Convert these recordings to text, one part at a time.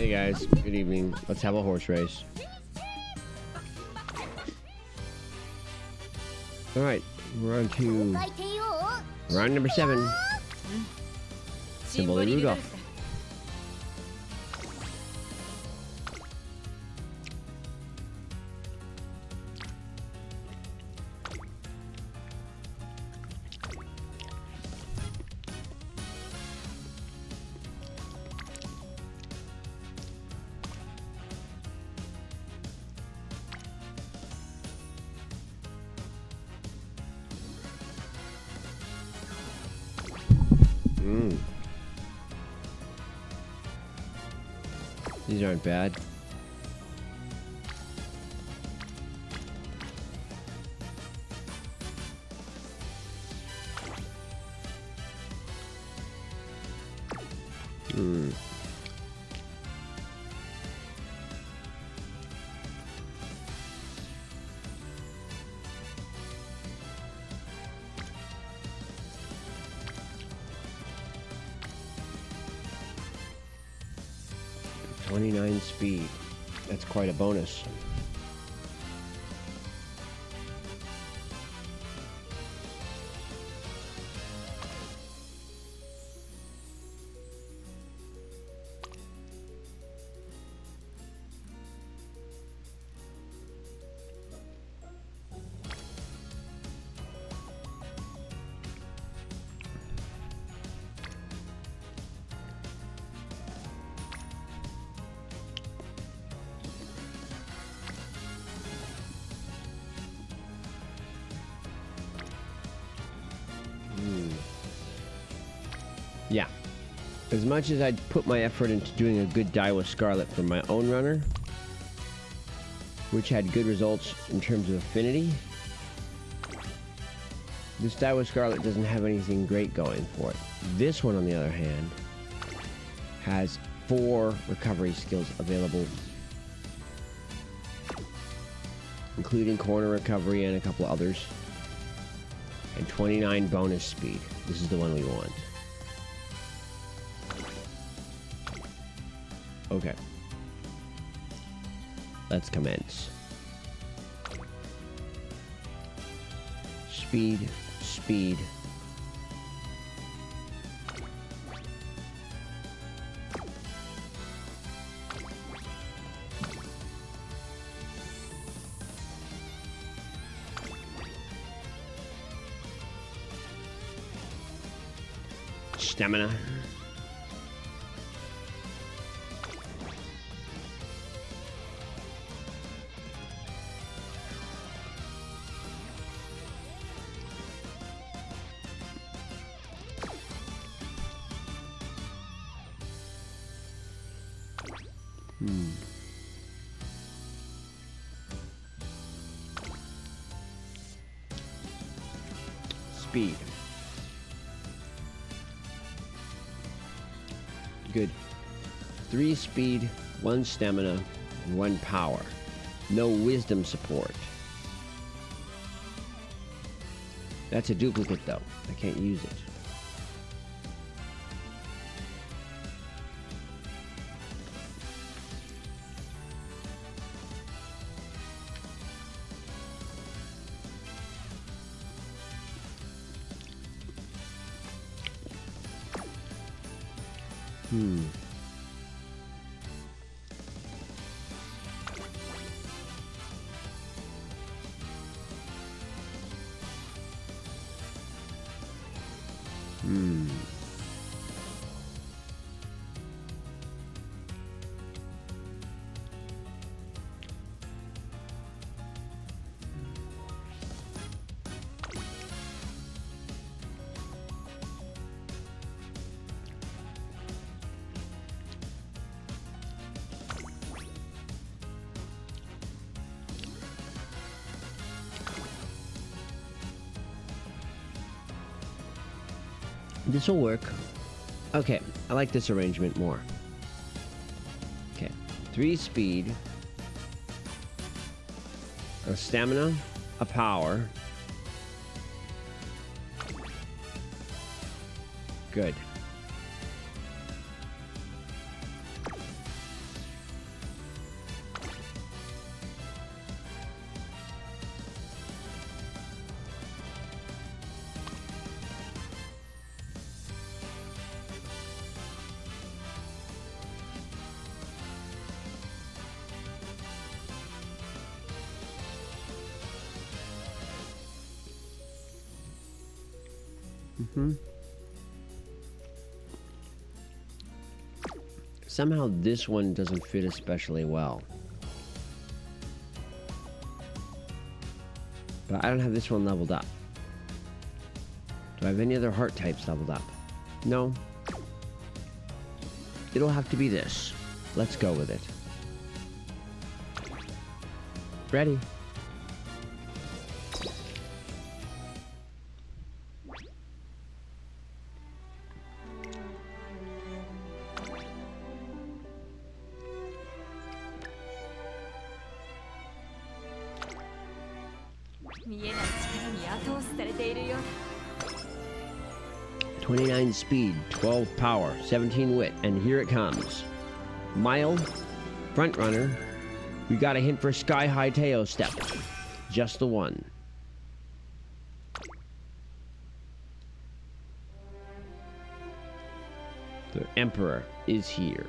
Hey guys, good evening. Let's have a horse race. Alright, we're on to round number 7. Symboli Rudolf. These aren't bad. Hmm. .29 speed. That's quite a bonus. Yeah. As much as I'd put my effort into doing a good die with Scarlet for my own runner, which had good results in terms of affinity, this die with Scarlet doesn't have anything great going for it. This one, on the other hand, has 4 recovery skills available, including corner recovery and a couple others, and 29 bonus speed. This is the one we want. Okay. Let's commence. Speed, speed. Stamina. Speed. Good. 3 speed, 1 stamina, and 1 power. No wisdom support. That's a duplicate though. I can't use it. This will work. Okay, I like this arrangement more. Okay, 3 speed, a stamina, a power. Good. Somehow this one doesn't fit especially well. But I don't have this one leveled up. Do I have any other heart types leveled up? No. It'll have to be this. Let's go with it. Ready. Miena 29 speed, 12 power, 17 wit, and here it comes. Mild, front runner. We got a hint for Sky High Teo step. Just the one. The Emperor is here.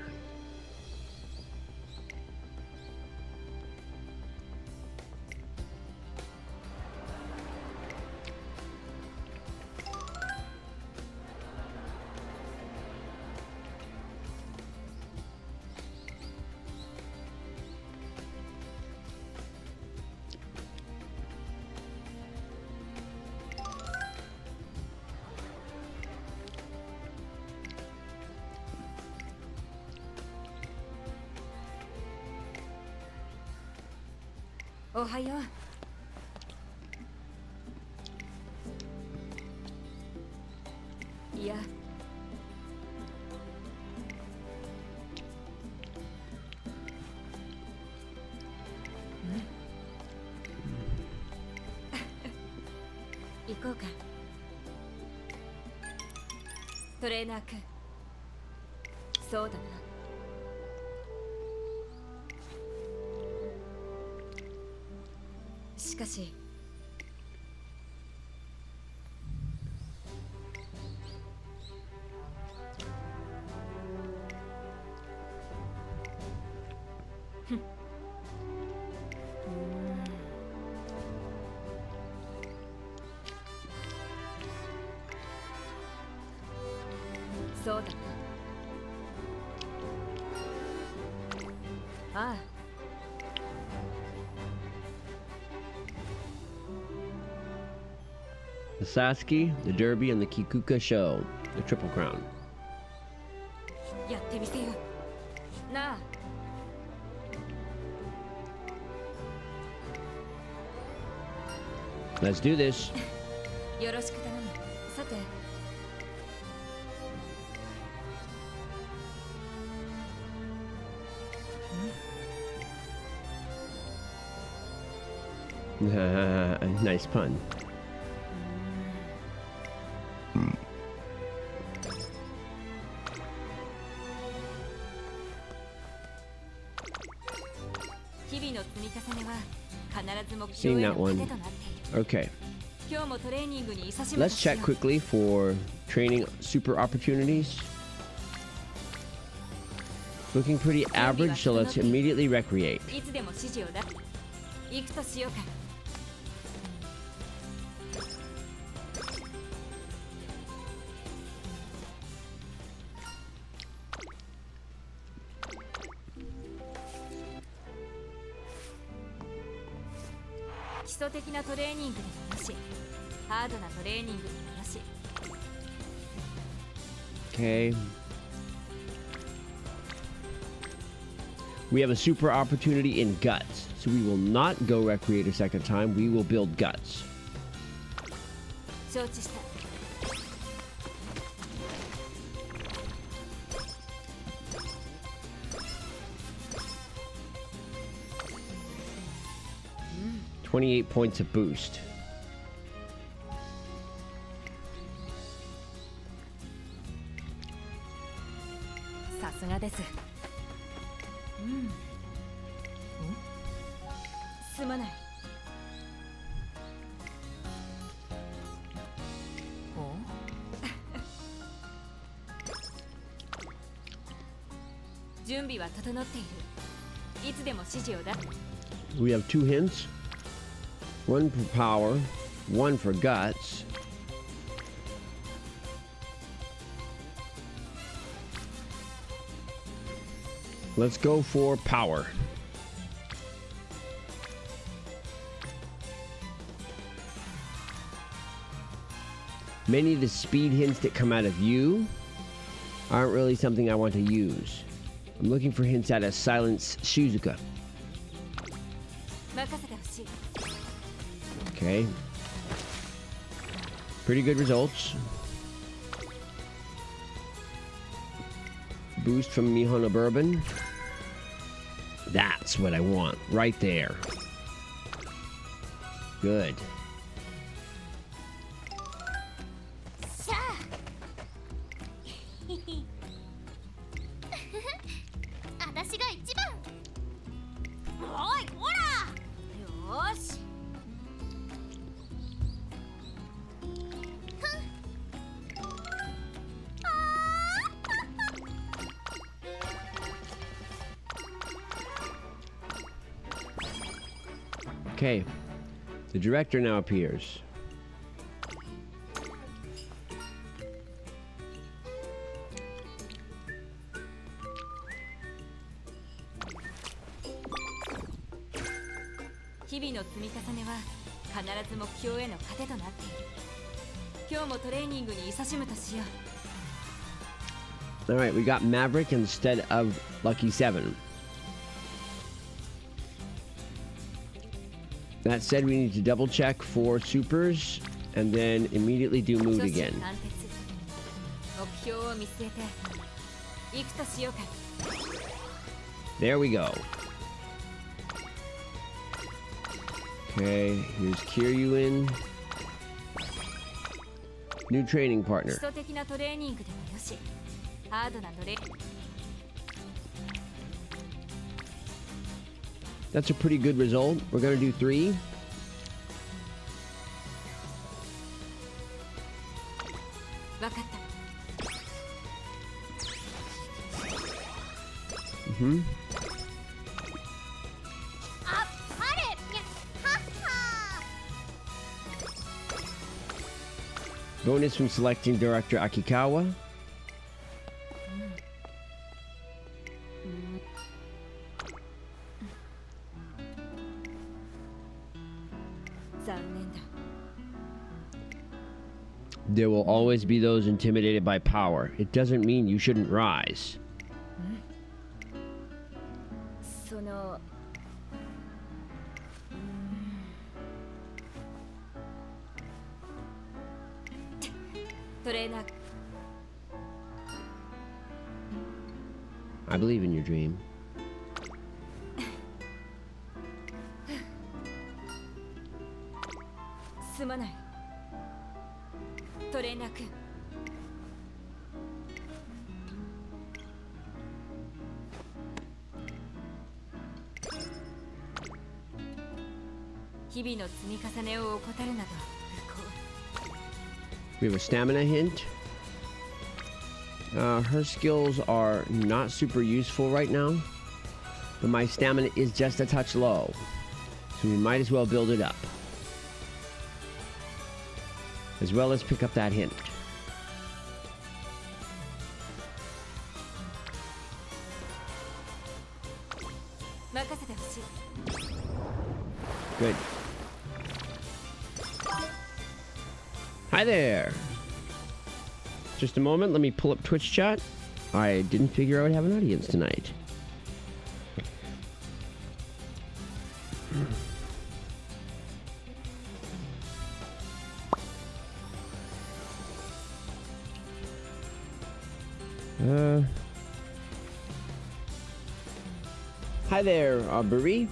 Ohayo. Yeah. Iko ka. Tolinar君。そうだな。しかしそうだな。ああ。The Sasuke, the Derby, and the Kikuka Show. The Triple Crown. やってみせよ。なあ。Let's do this. よろしく頼む。さて。Nice pun. Seeing that one. Okay. Let's check quickly for training super opportunities. Looking pretty average, so let's immediately recreate. Okay. We have a super opportunity in guts, so we will not go recreate a second time. We will build guts. $28 points of boost. We have 2 hints. 1 for power, 1 for guts. Let's go for power. Many of the speed hints that come out of you aren't really something I want to use. I'm looking for hints out of Silence Suzuka. 任せてほしい Okay. Pretty good results. Boost from Mihono Bourbon. That's what I want, right there. Good. さあ私が一番おいほらよーし Okay. The director now appears. Alright, we got Maverick instead of Lucky 7. That said, we need to double check for supers and then immediately do mood again. There we go. Okay, here's Kiryuin. New training partner. That's a pretty good result. We're gonna do 3. Mm-hmm. Bonus from selecting director Akikawa. There will always be those intimidated by power. It doesn't mean you shouldn't rise. I believe in your dream. We have a stamina hint. Her skills are not super useful right now, but my stamina is just a touch low, so we might as well build it up, as well as pick up that hint. Good. Hi there. Just a moment, let me pull up Twitch chat. I didn't figure I would have an audience tonight. Hi there, Bari.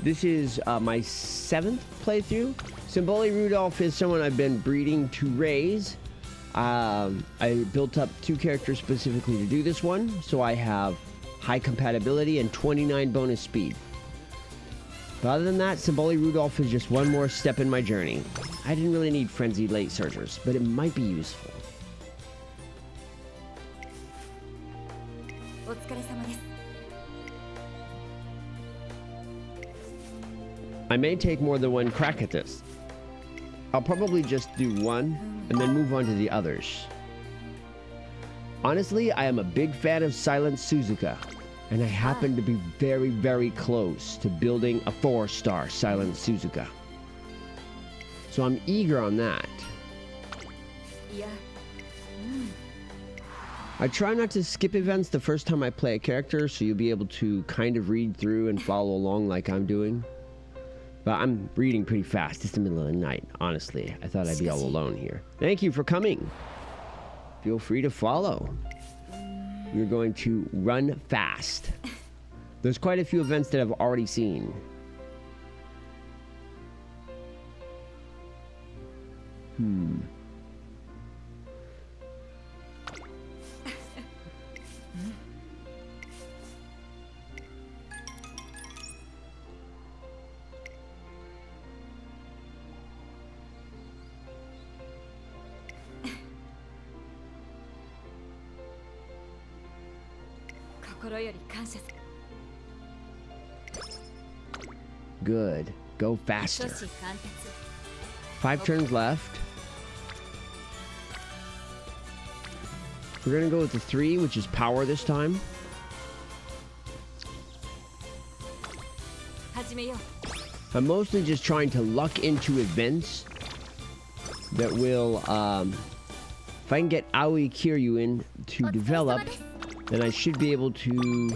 This is my 7th playthrough. Symboli Rudolf is someone I've been breeding to raise. I built up 2 characters specifically to do this one, so I have high compatibility and 29 bonus speed. But other than that, Symboli Rudolf is just one more step in my journey. I didn't really need frenzied late surgers, but it might be useful. I may take more than one crack at this. I'll probably just do one and then move on to the others. Honestly, I am a big fan of Silence Suzuka. And I happen to be very, very close to building a 4-star Silent Suzuka. So I'm eager on that. Yeah. I try not to skip events the first time I play a character, so you'll be able to kind of read through and follow along like I'm doing. But I'm reading pretty fast. It's the middle of the night, honestly. I thought I'd be all alone here. Thank you for coming. Feel free to follow. We're going to run fast. There's quite a few events that I've already seen. Good. Go faster. 5 turns left. We're gonna go with the 3, which is power this time. I'm mostly just trying to luck into events that will, if I can get Aoi Kiryu in to develop, then I should be able to,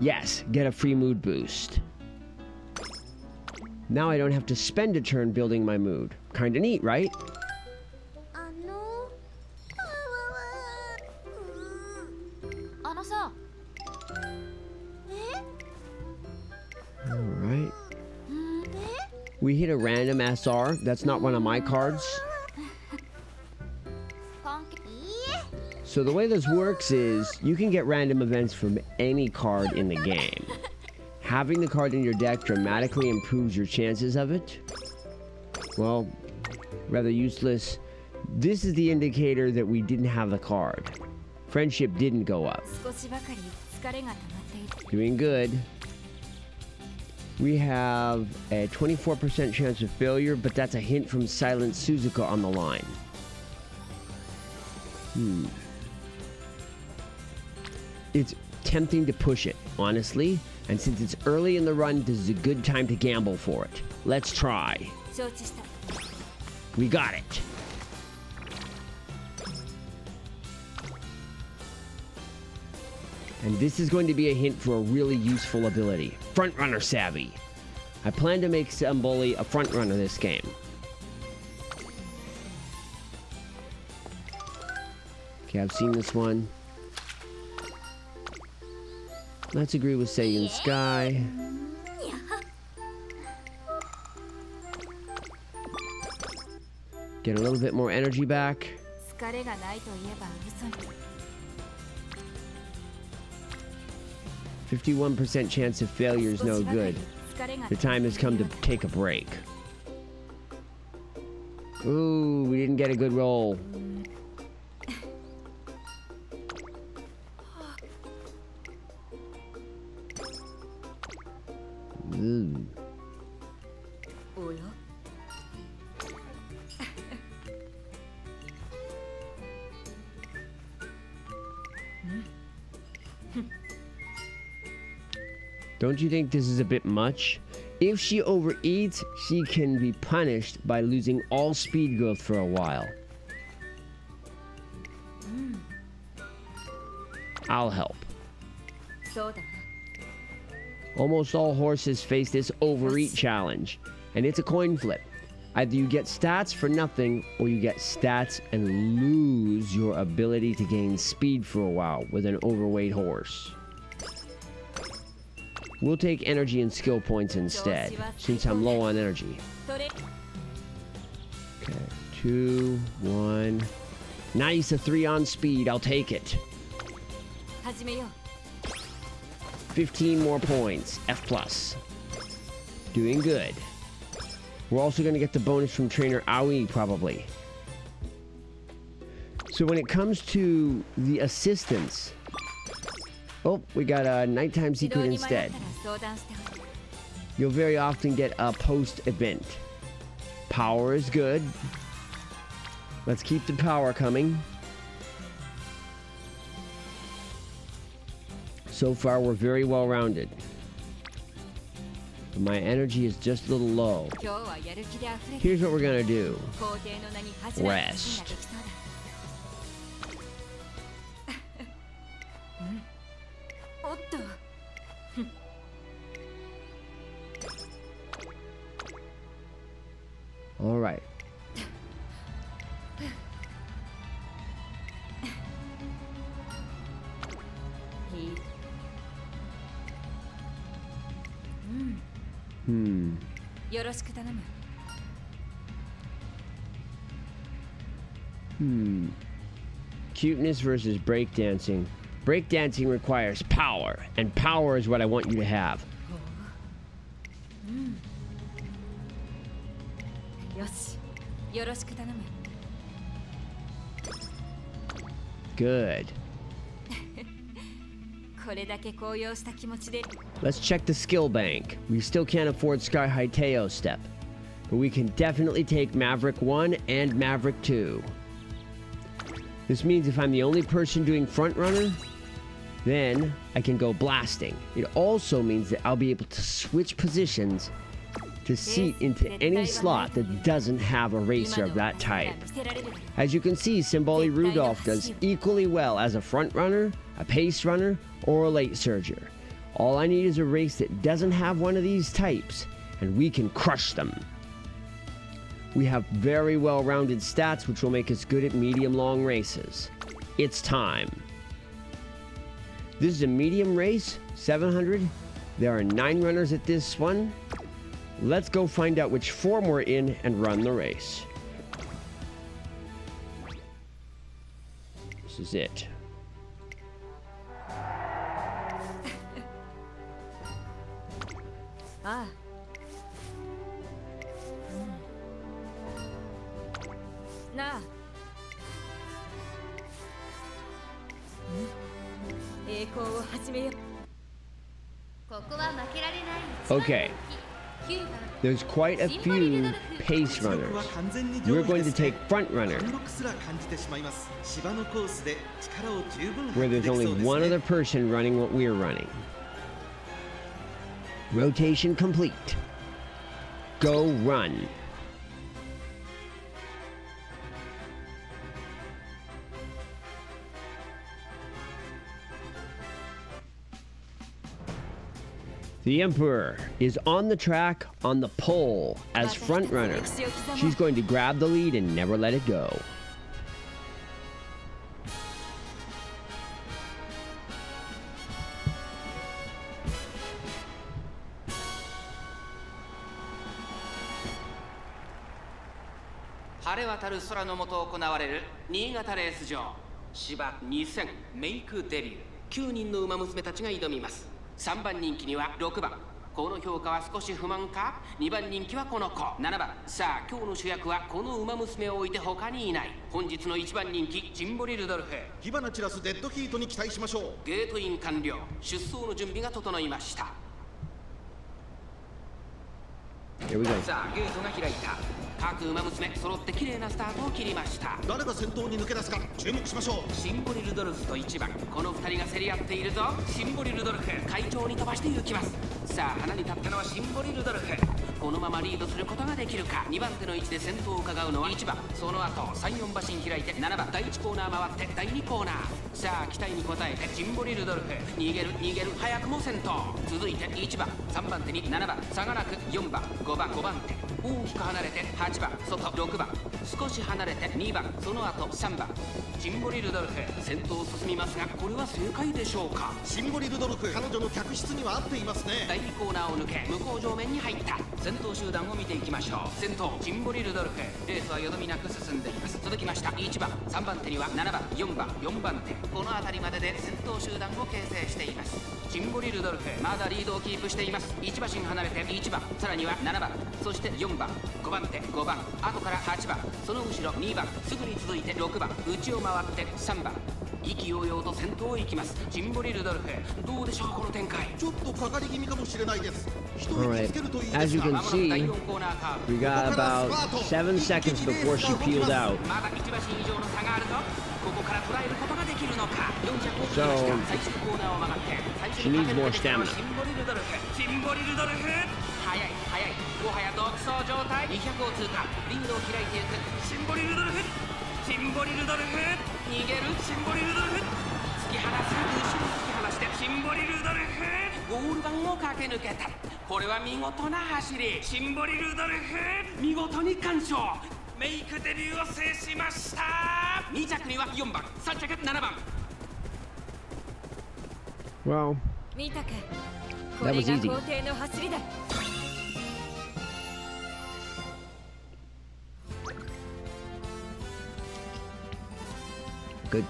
yes, get a free mood boost. Now I don't have to spend a turn building my mood. Kinda neat, right? Alright. We hit a random SR. That's not one of my cards. So the way this works is you can get random events from any card in the game. Having the card in your deck dramatically improves your chances of it. Well, rather useless. This is the indicator that we didn't have the card. Friendship didn't go up. Doing good. We have a 24% chance of failure, but that's a hint from Silent Suzuka on the line. It's tempting to push it, honestly. And since it's early in the run, this is a good time to gamble for it. Let's try. We got it. And this is going to be a hint for a really useful ability. Frontrunner Savvy. I plan to make Symboli a frontrunner this game. Okay, I've seen this one. Let's agree with Seiyan Sky. Get a little bit more energy back. 51% chance of failure is no good. The time has come to take a break. Ooh, we didn't get a good roll. Ooh. Don't you think this is a bit much? If she overeats, she can be punished by losing all speed growth for a while. I'll help. Almost all horses face this overeat challenge, and it's a coin flip. Either you get stats for nothing, or you get stats and lose your ability to gain speed for a while with an overweight horse. We'll take energy and skill points instead, since I'm low on energy. Okay, 2, 1. Nice, a 3 on speed. I'll take it. 15 more points. F+. Doing good. We're also going to get the bonus from Trainer Aoi, probably. So when it comes to the assistants... Oh, we got a nighttime secret instead. You'll very often get a post-event. Power is good. Let's keep the power coming. So far, we're very well rounded. But my energy is just a little low. Here's what we're gonna do. Rest. All right. Cuteness versus breakdancing. Breakdancing requires power, and power is what I want you to have. Good. Let's check the skill bank. We still can't afford Sky High Teo Step, but we can definitely take Maverick 1 and Maverick 2. This means if I'm the only person doing front runner, then I can go blasting. It also means that I'll be able to switch positions to seat into any slot that doesn't have a racer of that type. As you can see, Symboli Rudolf does equally well as a front runner, a pace runner, or a late surger. All I need is a race that doesn't have one of these types, and we can crush them. We have very well-rounded stats, which will make us good at medium-long races. It's time. This is a medium race, 700. There are 9 runners at this one. Let's go find out which form we're in and run the race. This is it. Okay. There's quite a few pace runners. We're going to take front runner, where there's only one other person running what we're running. Rotation complete. Go run. The Emperor is on the track on the pole as front runner. She's going to grab the lead and never let it go. Shiba 2000メイクデビュー9人の馬娘たちが挑みます。3番人気には6番。この評価は少し不満か。2番人気はこの子。7番。さあ今日の主役はこの馬娘を置いて他にいない。本日の1番人気ジンボリルドルフ。火花散らすデッドヒートに期待しましょう。ゲートイン完了。出走の準備が整いました。さあゲートが開いた。各馬娘揃って綺麗なスタートを切りました。誰が先頭に抜け出すか注目しましょう。シンボリルドルフと1番、この2人が競り合っているぞ。シンボリルドルフ会長に飛ばして行きます。さあ花に立ったのはシンボリルドルフ。このままリードすることができるか。2番手の位置で先頭を伺うのは1番。その後3、4馬身開いて7番。第1コーナー回って第2コーナー。さあ期待に応えてシンボリルドルフ逃げる早くも先頭。続いて1番、3番手に7番、差がなく4番、5番手。大きく離れて8番、外6番、少し離れて2番、その後3番。シンボリルドルフ先頭を進みますが、これは正解でしょうか。シンボリルドルフ彼女の客室には合っていますね。第2コーナーを抜け向こう上面に入った。先頭集団を見ていきましょう。先頭シンボリルドルフレースはよどみなく進んでいます。続きました1番、3番手には7番、4番、4番手。この辺りまでで先頭集団を形成しています。シンボリルドルフまだリードをキープしています。1馬身離れて1番、さらには7番、そして4番、5番手、5番、後から8番、その後ろ2番、すぐに続いて6番、内を回って3番。意気揚々と先頭を行きます。シンボリルドルフどうでしょうこの展開。ちょっとかかり気味かもしれないです。Alright, as you can see, we got about 7 seconds before she peeled out. So, She needs more stamina. シンボリルドルフシンボリルドルフ速い速いもはや独走状態200を通過リードを開いていくシンボリルドルフシンボリルドルフ逃げるシンボリルドルフ突き放す後ろに突き放してシンボリルドルフゴール板を駆け抜けたこれは見事な走りシンボリルドルフ見事に完勝メイクデビューを制しました2着には4番3着7番 Well, 見たかこ that れ was が easy. 皇帝の走りだ Good.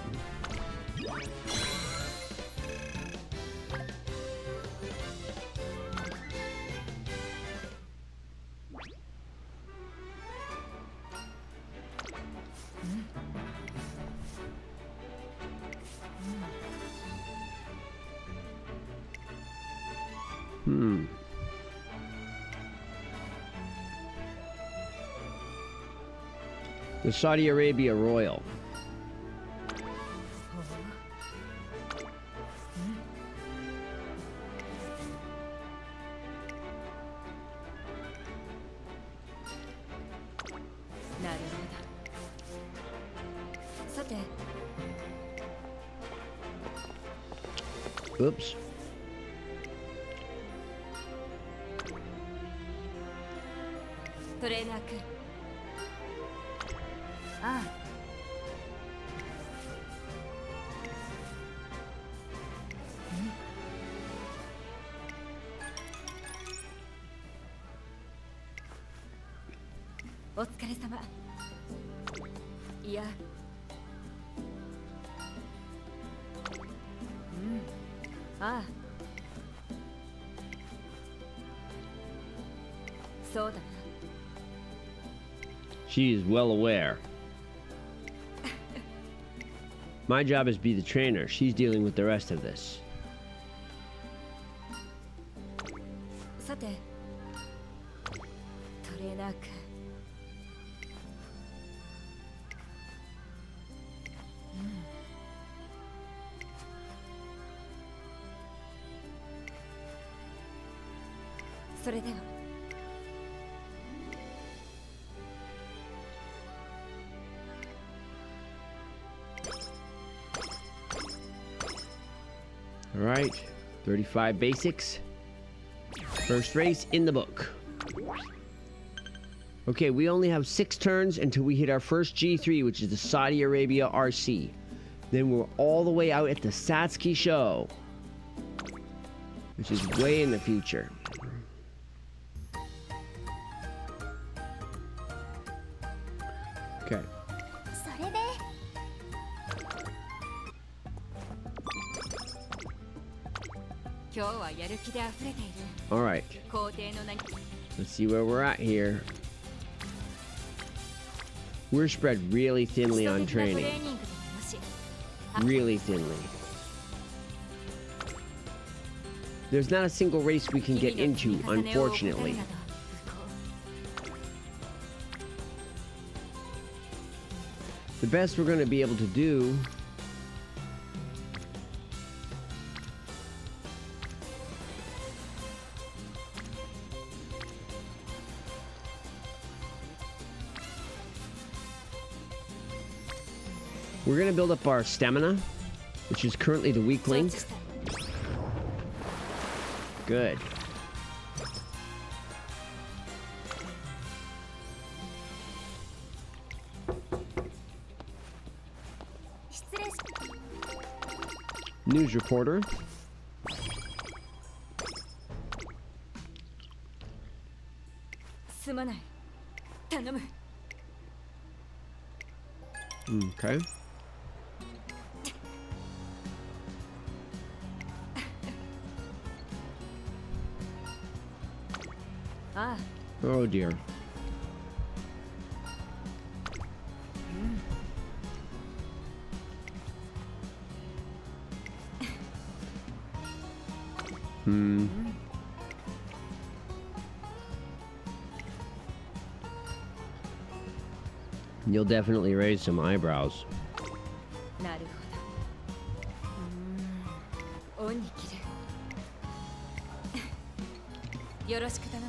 The Saudi Arabia Royal. なるほどさて Oops. トレーナー君ああお疲れ様いやああそうだな She is well aware. My job is to be the trainer. She's dealing with the rest of this. さてトレーナー君それでは All right, 35 basics. First race in the book. Okay, we only have 6 turns until we hit our first G3, which is the Saudi Arabia RC. Then we're all the way out at the Satsuki show, which is way in the future. Okay. それで 今日はやる気で溢れている All right. 皇帝の名に Let's see where we're at here. We're spread really 基礎 thinly 的 on なトレ training. ーニングでもよし Really thinly. There's not a single race we can get 日々の into, 積み重ねを怠る unfortunately. など不幸 The best we're going to be able to do we're going to build up our stamina, which is currently the weak 承 link. 知した Good. News reporter. Okay. Oh dear. You'll definitely raise some eyebrows. なるほど。恩に着る。よろしく頼む。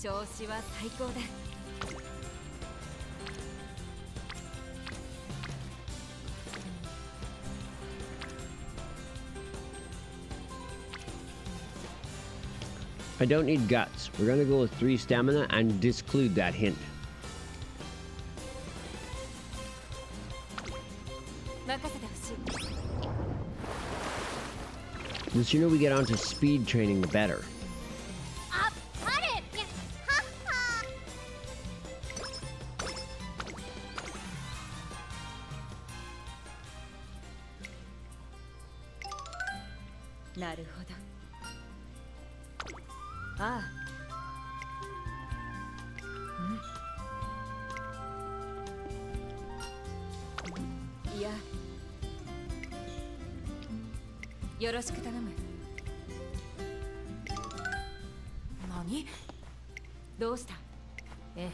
調子は最高だ。I don't need guts. We're gonna go with 3 stamina and disclude that hint. 任せてほしい。 The sooner we get onto speed training, the better. あっぱれやはっはなるほど。ああ。うん。いや。よろしく頼む。何？どうした？ええ。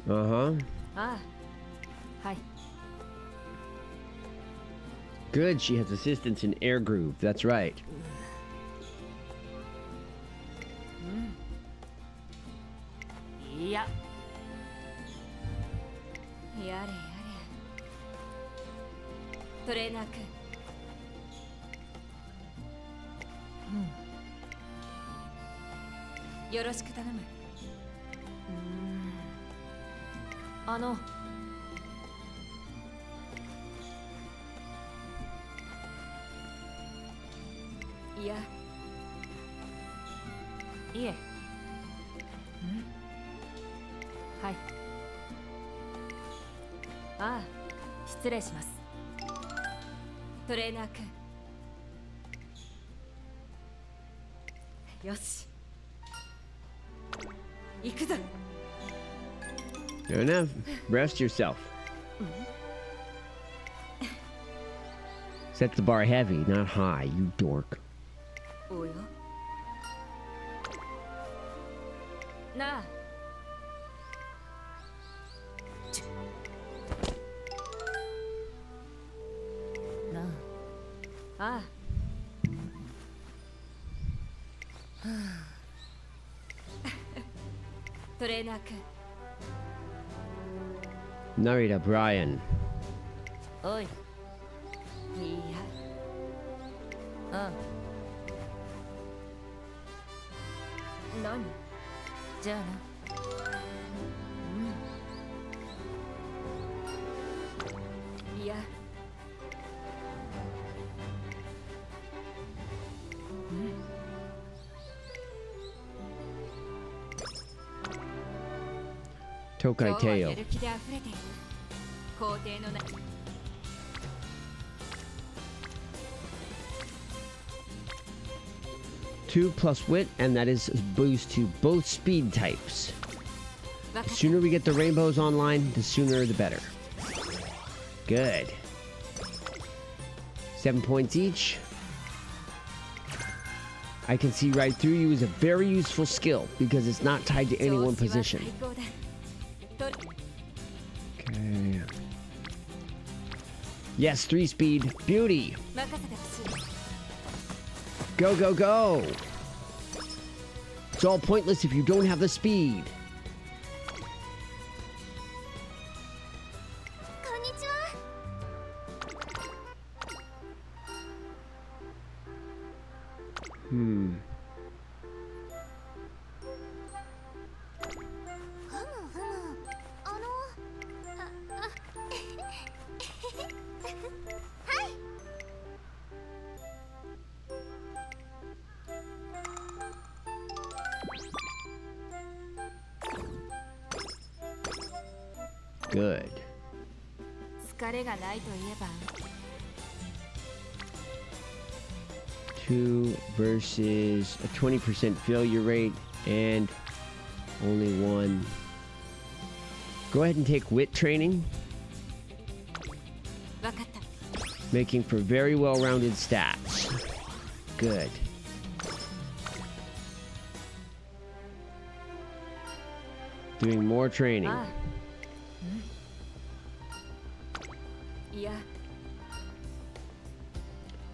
Uh-huh. ああ。はい。 Good, she has assistance in air groove. That's right. いや。やれやれ。トレーナー君。よろしく頼む。いや。いえ。はい。ああ、失礼します。トレーナー君。よし。行くぞ。 Fair enough. Rest yourself. Set the bar heavy, not high, you dork. およ。なあ。なあ。ああ。トレーナー君。 Narita Brian. おい。いや。何？じゃあな。いや。Tokai 今日はや Teo. る気で溢れている。皇帝のな。 2 plus wit, and that is a boost to both speed types. The sooner we get the rainbows online, the sooner the better. Good. 7 points each. I can see right through you is a very useful skill because it's not tied to any one position. Okay. Yes, 3 speed. Beauty. Go, go, go. It's all pointless if you don't have the speed. こんにちは。 ふむふむ。はい。 Good. 疲れがないといえば。 2 versus a 20% failure rate and only 1. Go ahead and take wit training, わかった。 making for very well-rounded stats. Good. Doing more training. ああ。いや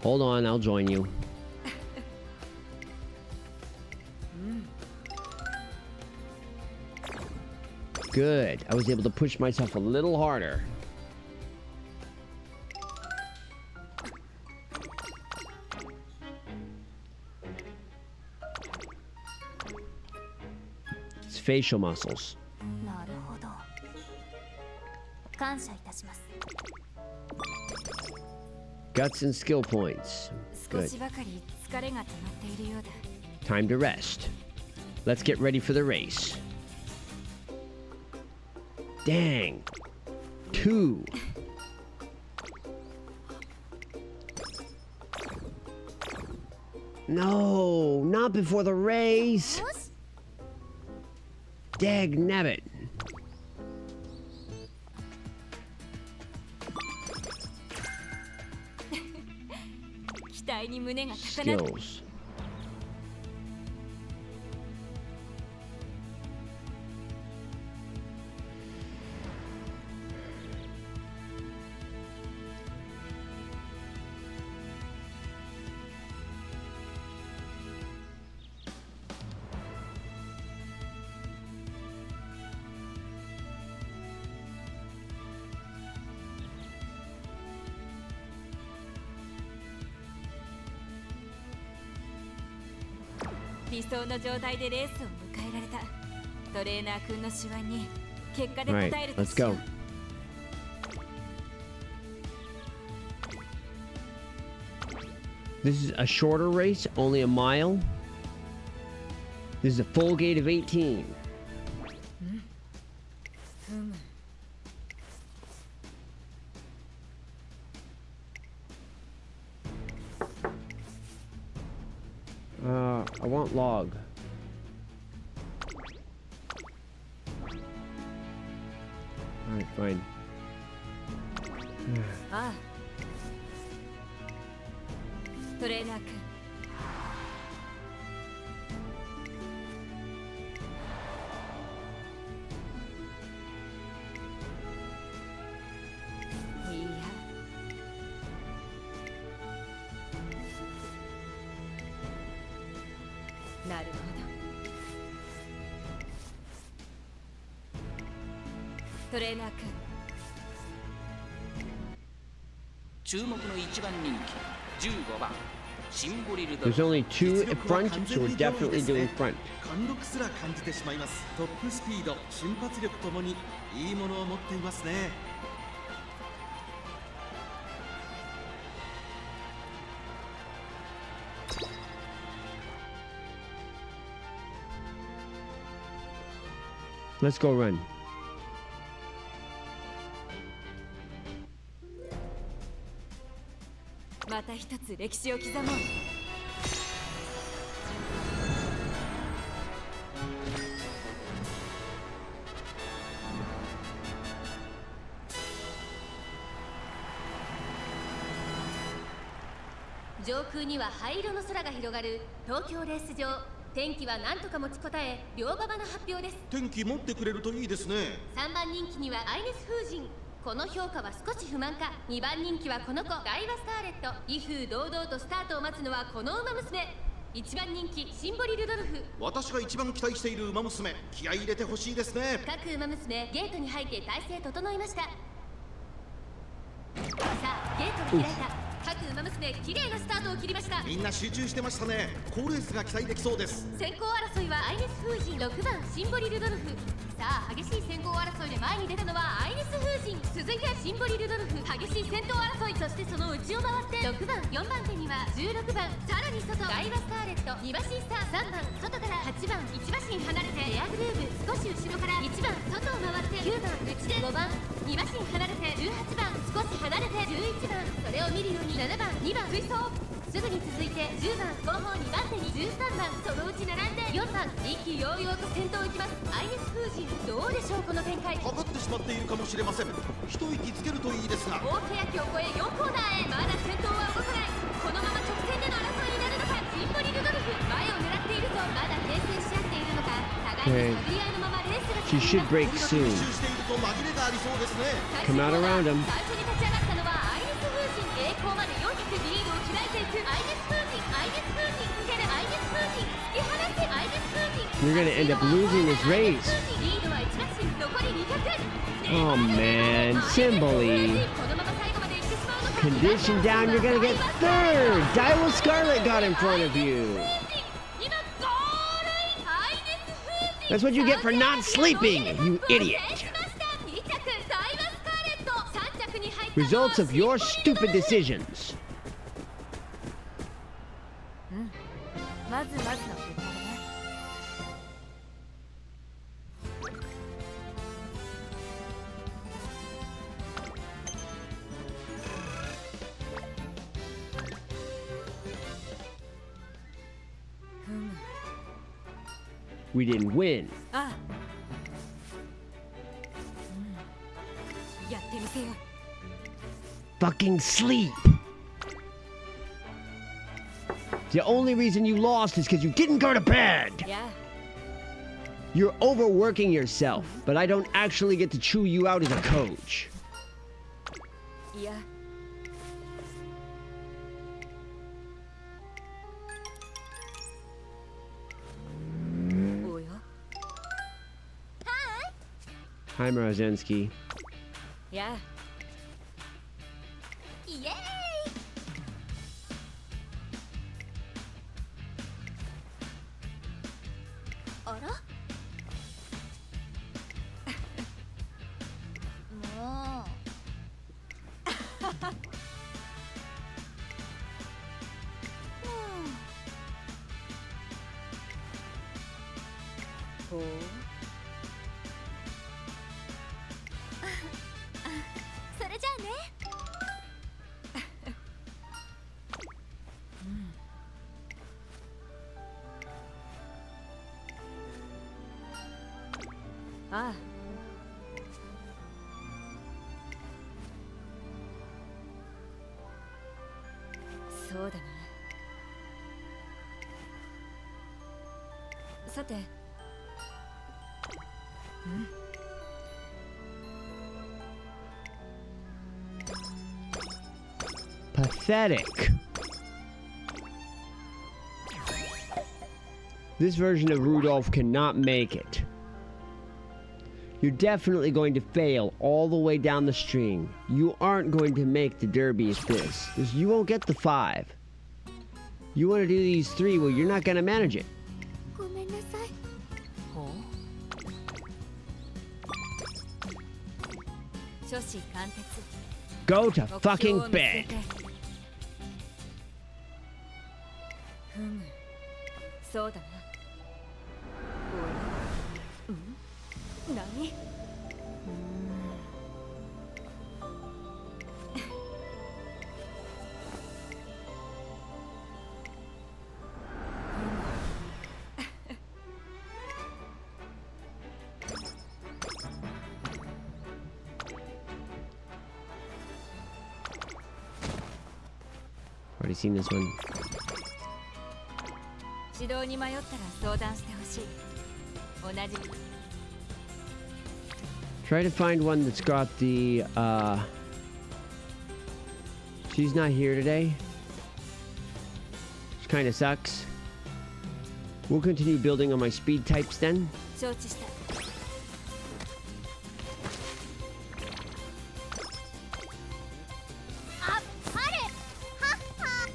Hold on, I'll join you. Good. I was able to push myself a little harder. It's facial muscles. なるほど。感謝いたします。 Guts and skill points. 少 Good. しばかり疲れが溜まっているようだ Time to rest. Let's get ready for the race. Dang. 2. No, not before the race. よし。 Dag nabbit. 期待に胸が高鳴る Skills.「理想の状態でレースを迎えられた」「トレーナー君の手腕に結果で応 Right, えると let's しよう go. This is a shorter race, only a mile. This is a full gate of 18. ふむ I want log. Alright, fine. ああトレーナー君いやなるほどトレーナー君注目の一番人気15番シンボリルドル There's only two in front, so we're definitely doing front. 貫禄すら感じてしまいます。トップスピード、瞬発力ともにいいものを持っていますね。 Let's go run. また一つ歴史を刻もう上空には灰色の空が広がる東京レース場。天気は何とか持ちこたえ、両馬場の発表です。天気持ってくれるといいですね。 3番人気にはアイネス風神。この評価は少し不満か。2番人気はこの子ダイワスターレット。威風堂々とスタートを待つのはこの馬娘。1番人気シンボリルドルフ。私が一番期待している馬娘、気合い入れてほしいですね。各馬娘ゲートに入って体勢整いました。さあゲートが開いた。各馬娘綺麗なスタートを切りました。みんな集中してましたね。好レースが期待できそうです。先行争いはアイネス風神。6番シンボリルドルフ。さあ激しい先行争いで前に出たのはアイネス風神。続いてシンボリルドルフ。激しい先頭争い、そしてその内を回って6番4番手には16番、さらに外ダイワスターレット、2馬身差3番外から8番1馬身離れてエアグルーブ。少し後ろから1番外を回って9番内で5番2馬身離れて18番少し離れて11番、それを見るように7番2番追走。すぐに続いて10番後方2番手に13番、そのうち並んで4番意気揚々と先頭行きます。アイネス風神。どうでしょうこの展開。かかってしまっているかもしれません。一息つけるといいですが。大欅を越え4コーナーへ。まだ先頭は動かない。このまま直線での争いになるのか。シンボリルドルフ前を狙っているぞ。まだ牽制し合っているのか。互 Okay. She should break soon. 集していると紛れがありそうですね。 Come out around him. 最初に立ち上がったのはアイネス風神栄光まで400リードを開いていくアイネス風神アイネス風神つけるアイネス風神突き放してアイネス風神 You're gonna end up losing this race. リードは1マシン残り200 Oh man, Symboli. このまま最後まで行ってしまうのか Condition down, you're gonna get third. Dailies Scarlet got in front of you. 今ゴールインアイネス風神 That's what you get for not sleeping, you idiot. 2着ダイワスカーレット3着に入ったのは Results of your stupid decisions. まずまずの結果だね。We didn't win. ああ、やってみせよう。 Fucking sleep. The only reason you lost is because you didn't go to bed. いや、 You're overworking yourself, but I don't actually get to chew you out as a coach. いや、およ。 Hi, Mrozensky. いや、イエーイあらもうほう。それじゃあねああ、そうだな。さて、 Pathetic. This version of Rudolf cannot make it. You're definitely going to fail all the way down the string. You aren't going to make the derby at this. You won't get the 5. You want to do these 3, well, you're not going to manage it. ごめんなさいほう。諸子貫徹。 Go to 目標を fucking 見つけ bed. て。ふむ、そうだな。おい、ん？何？Already seen this one. 指導に迷ったら相談してほしい。同じ。 Try to find one that's got the, She's not here today. Which kind of sucks. We'll continue building on my speed types then. 承知した。あっぱれはっは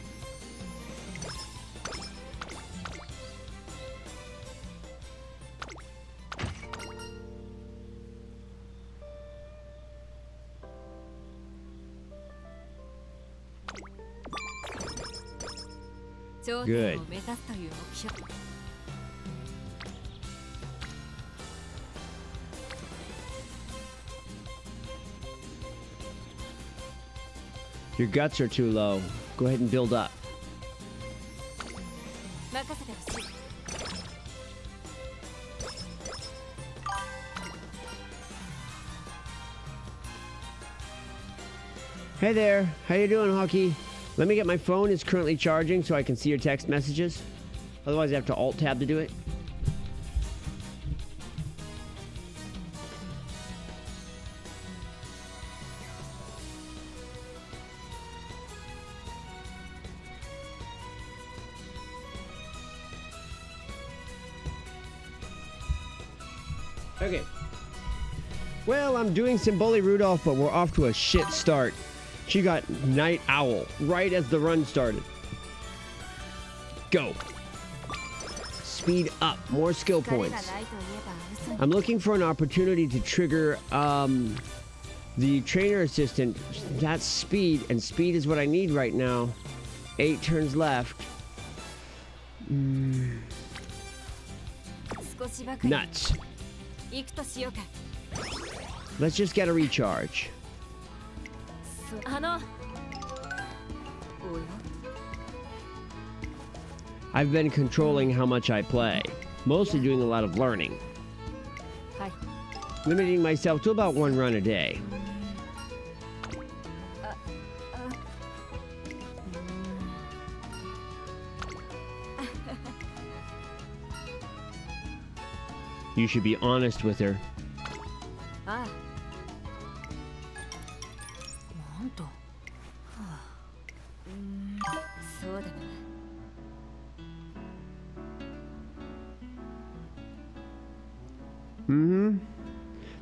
頂点を目指すという目標。 Your guts are too low. Go ahead and build up. 任せてほしい。 Hey there. How you doing, Hockey? Let me get my phone. It's currently charging so I can see your text messages. Otherwise, I have to Alt-Tab to do it. Okay. Well, I'm doing Symboli Rudolf, but we're off to a shit start. She got Night Owl right as the run started. Go. Speed up. More skill points. I'm looking for an opportunity to trigger the trainer assistant. That's speed, and speed is what I need right now. 8 turns left. Nuts. Let's just get a recharge. I've been controlling how much I play, mostly doing a lot of learning. Limiting myself to about 1 run a day. You should be honest with her.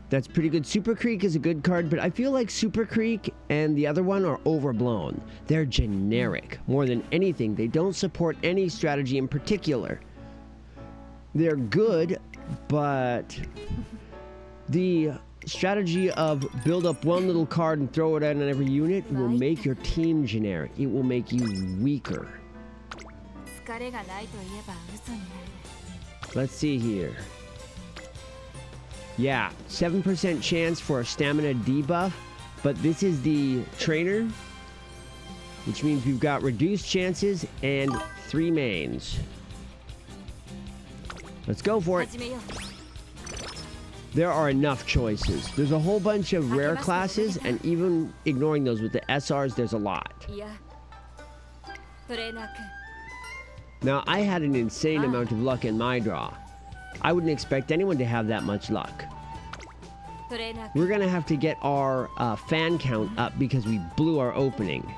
That's pretty good. Super Creek is a good card, but I feel like Super Creek and the other one are overblown. They're generic. More than anything, they don't support any strategy in particular. They're good, but the strategy of build up one little card and throw it out on every unit will make your team generic. It will make you weaker. Let's see here. Yeah, 7% chance for a stamina debuff, but this is the trainer, which means we've got reduced chances and 3 mains. Let's go for it. There are enough choices. There's a whole bunch of rare classes, and even ignoring those with the SRs, there's a lot. Now, I had an insane amount of luck in my draw. I wouldn't expect anyone to have that much luck. We're gonna have to get our fan count up because we blew our opening.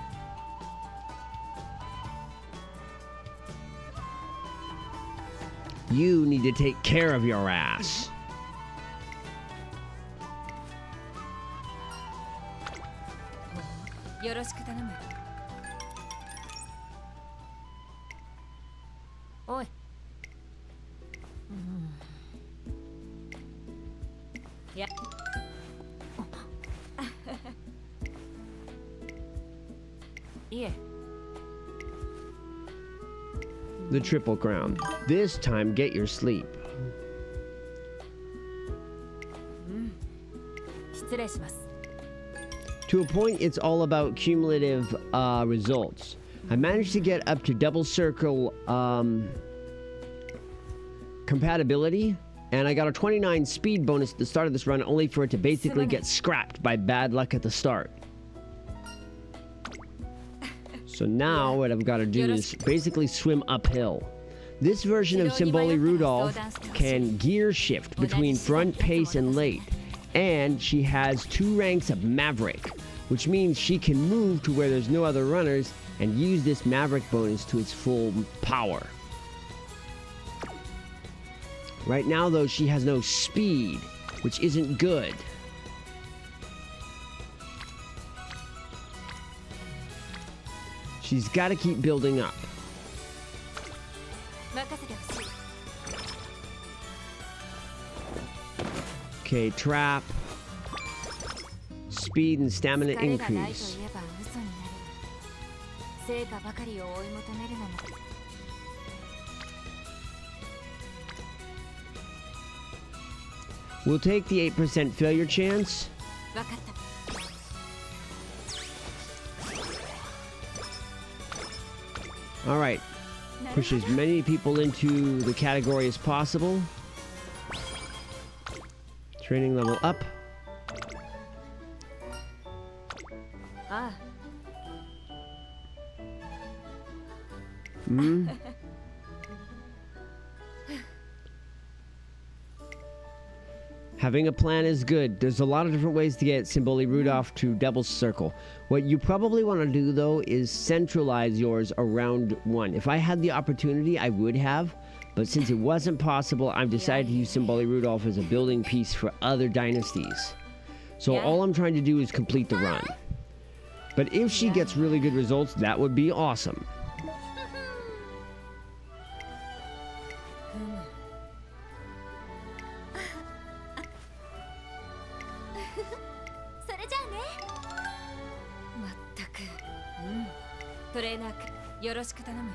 You need to take care of your ass. The Triple Crown. This time, get your sleep. To a point, it's all about cumulative results. I managed to get up to double circle compatibility, and I got a 29 speed bonus at the start of this run, only for it to basically get scrapped by bad luck at the start. So now what I've got to do is basically swim uphill. This version of Symboli Rudolf can gear shift between front, pace, and late. And she has 2 ranks of Maverick, which means she can move to where there's no other runners and use this Maverick bonus to its full power. Right now, though, she has no speed, which isn't good. She's got to keep building up. Okay, trap. Speed and stamina increase. We'll take the 8% failure chance. All right. Push as many people into the category as possible. Training level up. Having a plan is good. There's a lot of different ways to get Symboli Rudolf to double circle. What you probably want to do, though, is centralize yours around one. If I had the opportunity, I would have, But since it wasn't possible, I've decided to use Symboli Rudolf as a building piece for other dynasties. So all I'm trying to do is complete the run. But if she gets really good results, that would be awesome. それじゃあね。まったく。トレーナー君、よろしく頼む。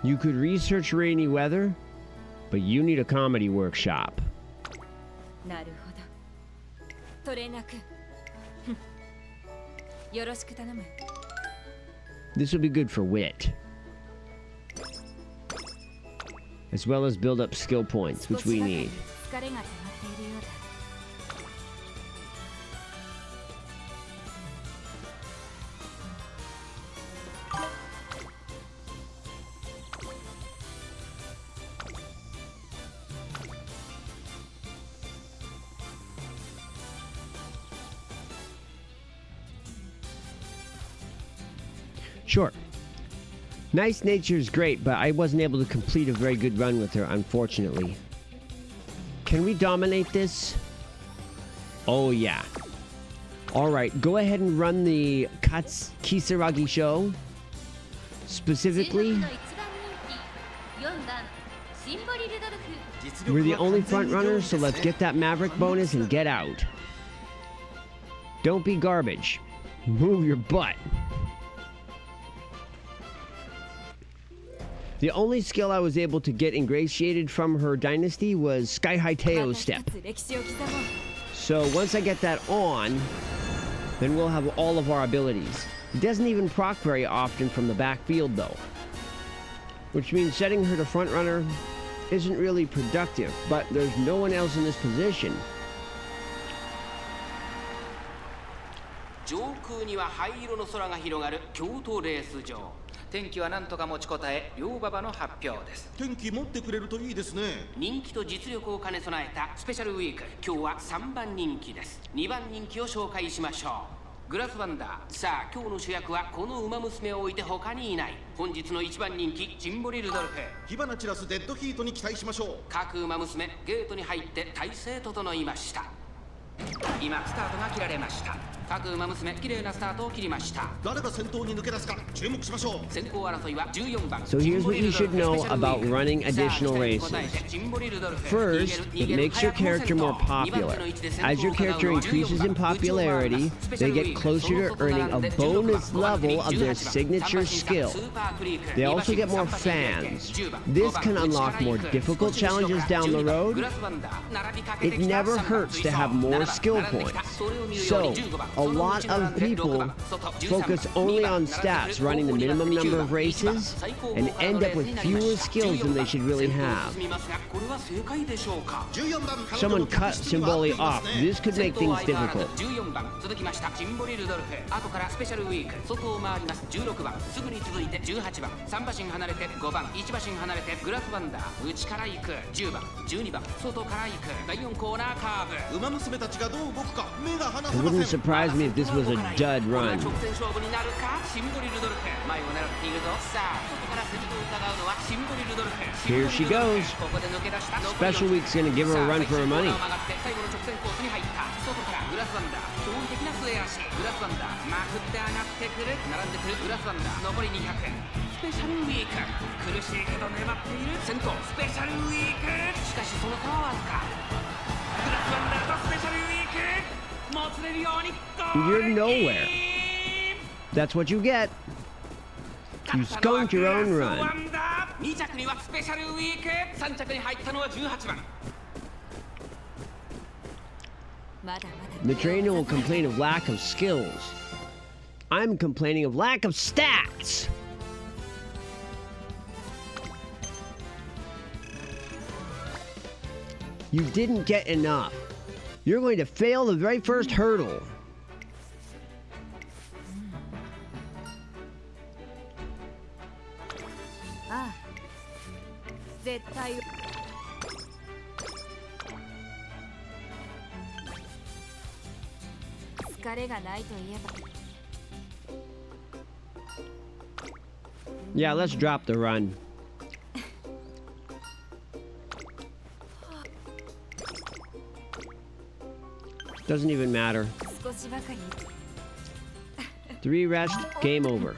You could research rainy weather, but you need a comedy workshop. なるほど。トレーナー君。よろしく頼む。This will be good for wit, as well as build up skill points, which we need. 疲れが溜まっているようだ。Sure. Nice nature is great, but I wasn't able to complete a very good run with her, unfortunately. Can we dominate this? Oh, yeah. Alright, go ahead and run the Kisaragi show. Specifically, 16の一番人気4番シンボリルドルフ。 we're the only front runners, so let's get that Maverick bonus and get out. Don't be garbage. Move your butt. The only skill I was able to get ingratiated from her dynasty was Sky High Teo Step. 歴史を刻もう。 So once I get that on, then we'll have all of our abilities. It doesn't even proc very often from the backfield though. Which means setting her to front runner isn't really productive, but there's no one else in this position. 上空には灰色の空が広がる京都レース場。天気は何とか持ちこたえ、両馬場の発表です。天気持ってくれるといいですね。人気と実力を兼ね備えたスペシャルウィーク。今日は3番人気です。2番人気を紹介しましょう。グラスワンダー。さあ今日の主役はこの馬娘を置いて他にいない。本日の1番人気シンボリルドルフ。火花散らすデッドヒートに期待しましょう。各馬娘ゲートに入って体勢整いました。今スタートが切られました。各馬娘綺麗なスタートを切りました。誰が先頭に抜け出すか注目しましょう。先行争いは14番。 So here's what you should know about running additional races. First, it makes your character more popular. As your character increases in popularity, they get closer to earning a bonus level of their signature skill. They also get more fans. This can unlock more difficult challenges down the road. It never hurts to have more skill points. So, a lot of people focus only on stats, running the minimum number of races, and end up with fewer skills than they should really have. Someone cut Symboli off. This could make things difficult. 14番続きましたシンボリルドルフ。後からスペシャルウィーク外を回ります。16番すぐに続いて18番3馬身離れて5番1馬身離れてグラスワンダー内から行く10番12番外から行く第4コーナーカーブ。馬娘たちがどう動くか目が離 It せま wouldn't せん。 surprise me if this was a dud これは run. 直線勝負になるか。シンボリルドルフ前を狙っているぞ。さあ外から先を伺うのはシンボリルドルフ。 Here she goes. ここで抜け出した。 Special Week's gonna give her a run for her money. 曲がって最後の直線コースに入った外からグラスワンダー驚異的な末足グラスワンダーまくって上がってくる並んでくるグラスワンダー残り200スペシャルウィーク苦しいけど粘っている先頭スペシャルウィークしかしその差はわずかグラスワンダーとスペシャルウィークもつれるように You're nowhere. That's what you get. You skunked your own run. 2着にはスペシャルウィーク3着に入ったのは18番 まだまだ。 The trainer will complain of lack of skills. I'm complaining of lack of stats. You didn't get enough. You're going to fail the very first hurdle. Ah. 絶対。疲れがないといえば。Yeah, let's drop the run. Doesn't even matter. 少しばかり 3 rest, game over.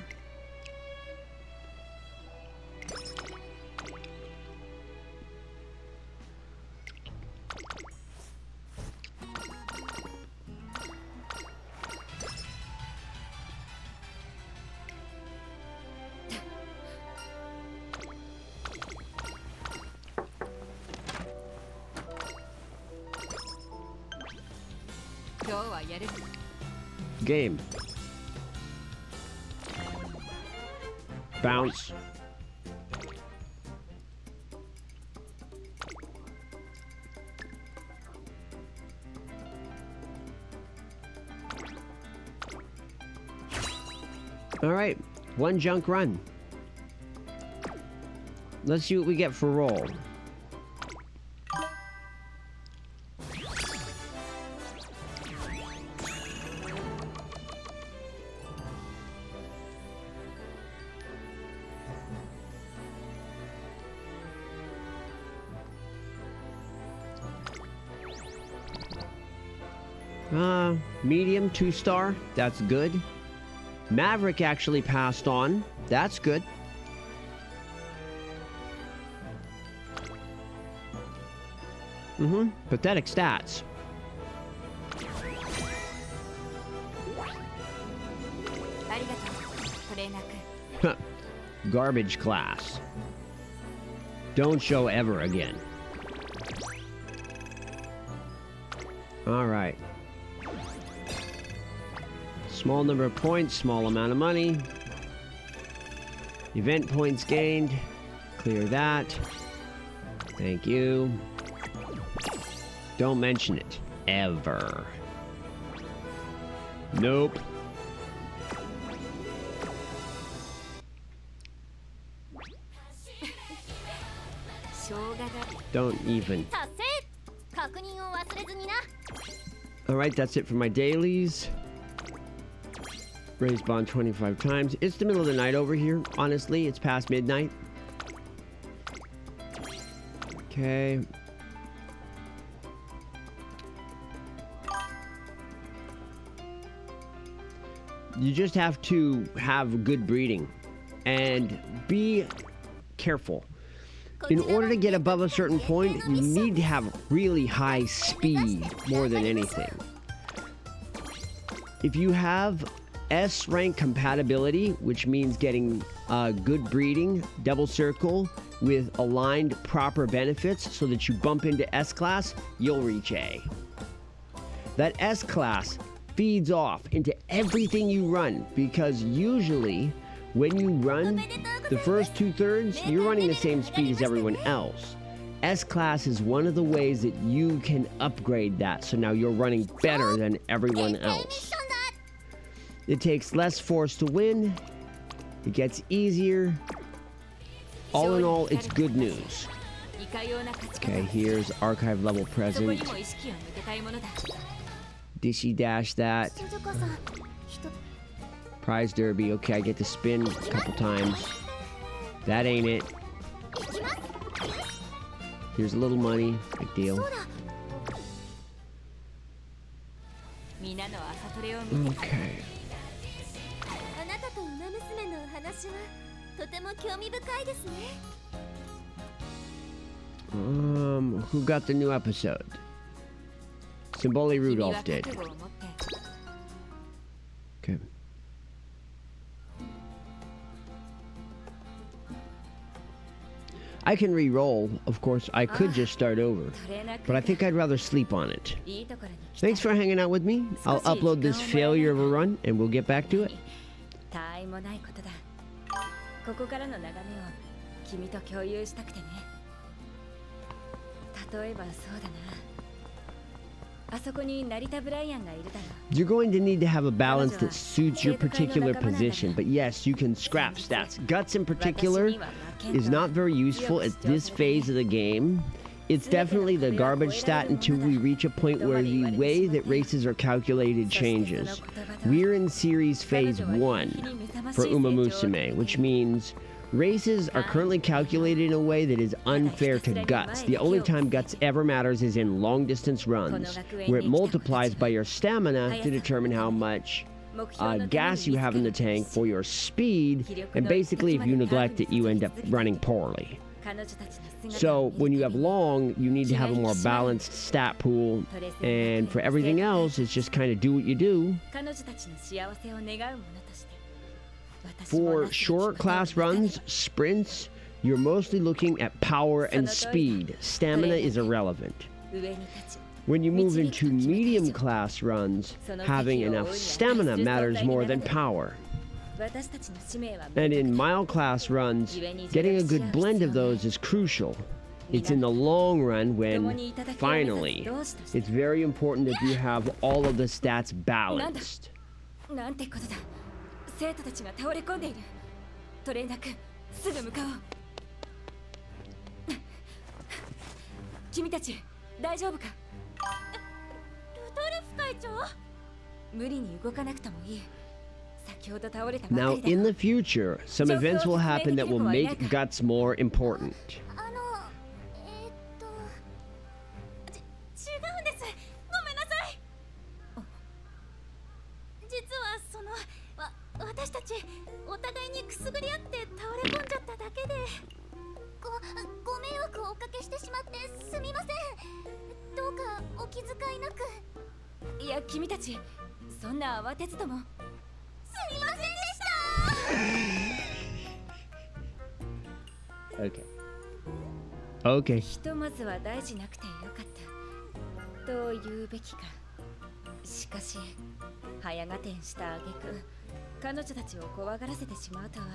Game. Bounce. All right, 1 junk run. Let's see what we get for roll. Medium 2-star, that's good. Maverick actually passed on, that's good. Pathetic stats. Garbage class. Don't show ever again. All right. Small number of points, small amount of money. Event points gained. Clear that. Thank you. Don't mention it. Ever. Nope. Don't even. Alright, that's it for my dailies. Raise bond 25 times. It's the middle of the night over here. Honestly, it's past midnight. Okay. You just have to have good breeding and be careful. In order to get above a certain point, you need to have really high speed more than anything. If you have S rank compatibility, which means getting good breeding, double circle with aligned proper benefits so that you bump into S class, you'll reach A. That S class feeds off into everything you run, because usually when you run the first 2/3, you're running the same speed as everyone else. S class is one of the ways that you can upgrade that, so now you're running better than everyone else. It takes less force to win. It gets easier. All in all, it's good news. Okay, here's archive level present. Dishy dash that. Prize derby. Okay, I get to spin a couple times. That ain't it. Here's a little money. Big deal. Okay. Who got the new episode? Symboli Rudolf did. Okay. I can re-roll, of course. I could just start over, but I think I'd rather sleep on it. Thanks for hanging out with me. I'll upload this failure of a run, and we'll get back to it. You're going to need to have a balance that suits your particular position, but yes, you can scrap stats. Guts in particular is not very useful at this phase of the game. It's definitely the garbage stat until we reach a point where the way that races are calculated changes. We're in series phase 1 for Umamusume, which means Races are currently calculated in a way that is unfair to Guts. The only time Guts ever matters is in long-distance runs, where it multiplies by your stamina to determine how much gas you have in the tank for your speed, and basically if you neglect it, you end up running poorly. So when you have long, you need to have a more balanced stat pool, and for everything else, it's just kind of do what you do. For short class runs, sprints, you're mostly looking at power and speed. Stamina is irrelevant. When you move into medium class runs, having enough stamina matters more than power. And in mile class runs, getting a good blend of those is crucial. It's in the long run when, finally, it's very important that you have all of the stats balanced. 生徒たちが倒れ込んでいる。トレーナー君、すぐ向かおう。君たち、大丈夫か？ルドルフ会長？無理に動かなくてもいい。先ほど倒れたばかりだ。Now, in the future, some events will happen that will make Guts more important. 違うんです。ごめんなさい。実は私たちお互いにくすぐり合って倒れ込んじゃっただけでご迷惑をおかけしてしまってすみません。どうかお気遣いなく。いや、君たちそんな慌てずとも。すみませんでした。Okay. ひとまずは大事なくてよかったと言うべきか。しかし早合点した挙句、彼女たちを怖がらせてしまうとは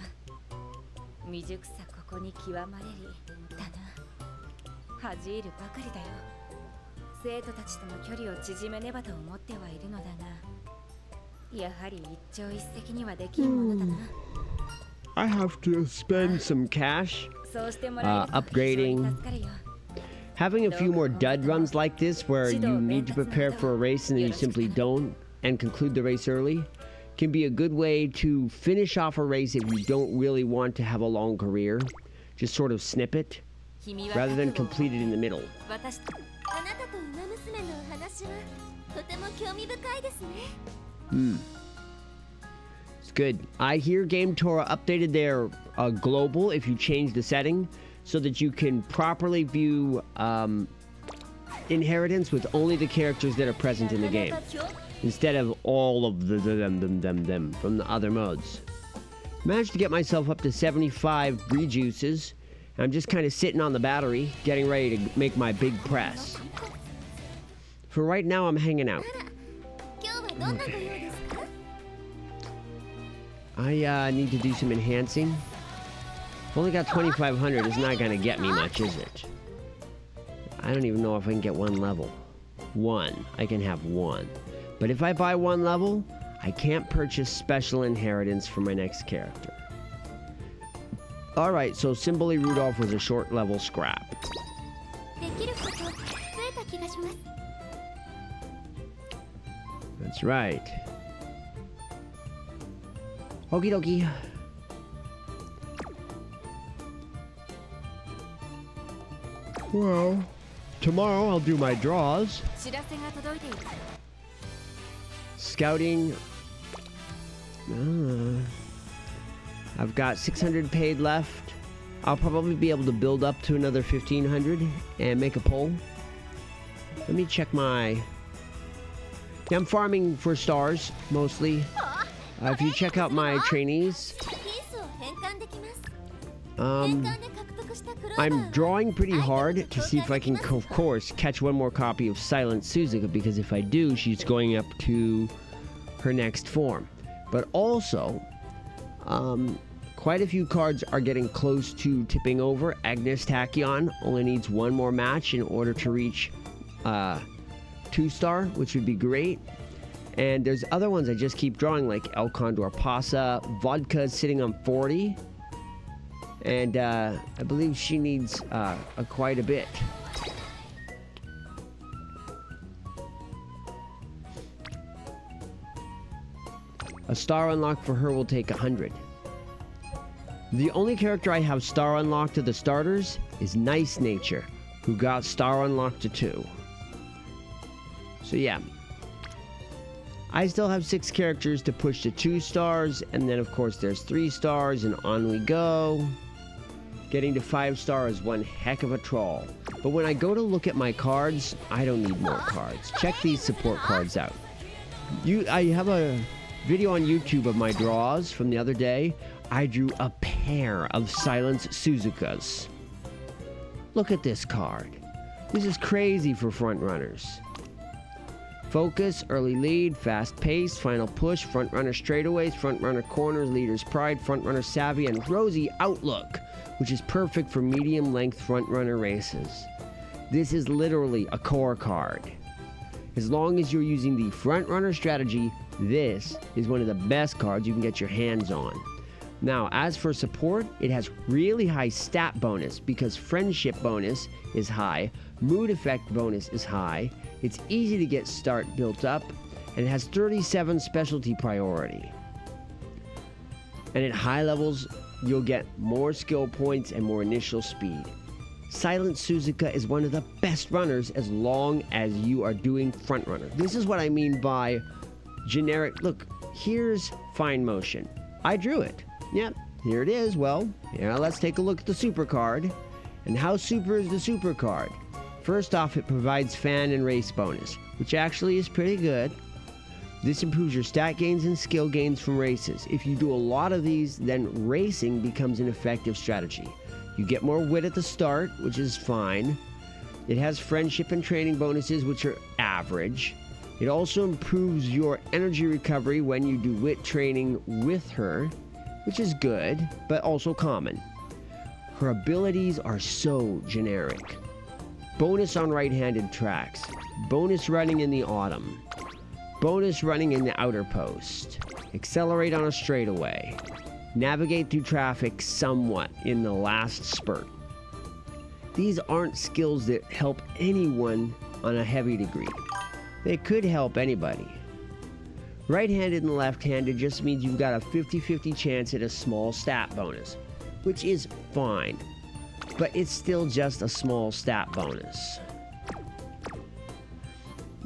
未熟さここに極まれりだな。恥じるばかりだよ。生徒たちとの距離を縮めねばと思ってはいるのだが、やはり一朝一夕にはできんものだな。I have to spend some cash upgrading. Having a few more dud runs like this where you need to prepare for a race and then you simply don't and conclude the race early can be a good way to finish off a race if you don't really want to have a long career. Just sort of snip it rather than complete it in the middle. あなたとウマ娘のお話はとても興味深いですね。It's good. I hear Game Tora updated their global if you change the setting so that you can properly view inheritance with only the characters that are present in the game, instead of all of them from the other modes. Managed to get myself up to 75 rejuices. I'm just kind of sitting on the battery, getting ready to make my big press. For right now, I'm hanging out. Okay. I need to do some enhancing. I've only got 2,500. It's not going to get me much, is it? I don't even know if I can get one level. One. I can have one. But if I buy one level, I can't purchase special inheritance for my next character. Alright, so Symboli Rudolf was a short level scrap. That's right. Okie dokie. Well, tomorrow I'll do my draws. Scouting. I've got 600 paid left. I'll probably be able to build up to another 1,500 and make a poll. Let me check my... Yeah, I'm farming for stars, mostly. If you check out my trainees... I'm drawing pretty hard to see if I can, of course, catch one more copy of Silent Suzuka, because if I do, she's going up to her next form. But also, quite a few cards are getting close to tipping over. Agnes Tachyon only needs one more match in order to reach 2-star, which would be great. And there's other ones I just keep drawing, like El Condor Pasa. Vodka's sitting on 40. And I believe she needs quite a bit. A star unlock for her will take 100. The only character I have star unlocked to the starters is Nice Nature, who got star unlocked to 2. So yeah. I still have 6 characters to push to 2 stars, and then of course there's 3 stars, and on we go. Getting to 5 stars is one heck of a troll. But when I go to look at my cards, I don't need more cards. Check these support cards out. I have a video on YouTube of my draws from the other day. I drew a pair of Silence Suzukas. Look at this card. This is crazy for front runners. Focus, early lead, fast pace, final push, front runner straightaways, front runner corners, leader's pride, front runner savvy, and rosy outlook, which is perfect for medium length front runner races. This is literally a core card. As long as you're using the front runner strategy, this is one of the best cards you can get your hands on. Now, as for support, it has really high stat bonus because friendship bonus is high, mood effect bonus is high, it's easy to get start built up, and it has 37 specialty priority. And at high levels, you'll get more skill points and more initial speed. Silent Suzuka is one of the best runners as long as you are doing front runner. This is what I mean by generic. Look, here's fine motion. I drew it. Yep, here it is. Well, yeah, let's take a look at the super card. And how super is the super card? First off, it provides fan and race bonus, which actually is pretty good. This improves your stat gains and skill gains from races. If you do a lot of these, then racing becomes an effective strategy. You get more wit at the start, which is fine. It has friendship and training bonuses, which are average. It also improves your energy recovery when you do wit training with her, which is good, but also common. Her abilities are so generic. Bonus on right-handed tracks. Bonus running in the autumn. Bonus running in the outer post. Accelerate on a straightaway. Navigate through traffic somewhat in the last spurt. These aren't skills that help anyone on a heavy degree. They could help anybody. Right-handed and left-handed just means you've got a 50-50 chance at a small stat bonus, which is fine. But it's still just a small stat bonus.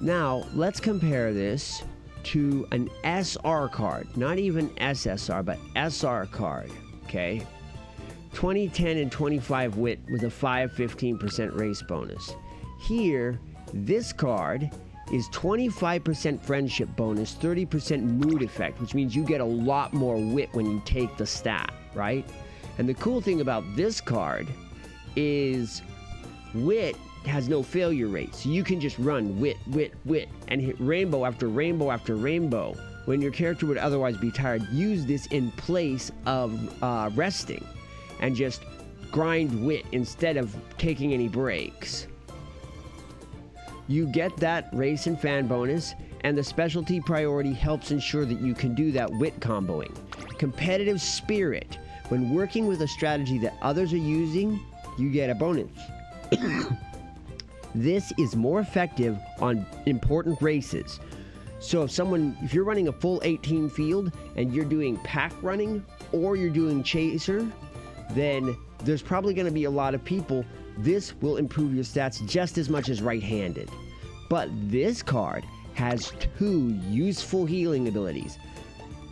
Now, let's compare this to an SR card. Not even SSR, but SR card, okay? 20, 10, and 25 wit with a 5-15% race bonus. Here, this card is 25% friendship bonus, 30% mood effect, which means you get a lot more wit when you take the stat, right? And the cool thing about this card is wit has no failure rate, so you can just run wit, wit, wit, and hit rainbow after rainbow after rainbow. When your character would otherwise be tired, use this in place of resting, and just grind wit instead of taking any breaks. You get that race and fan bonus, and the specialty priority helps ensure that you can do that wit comboing. Competitive spirit. When working with a strategy that others are using, you get a bonus. This is more effective on important races. So if you're running a full 18 field and you're doing pack running or you're doing chaser, then there's probably going to be a lot of people. This will improve your stats just as much as right-handed. But this card has 2 useful healing abilities.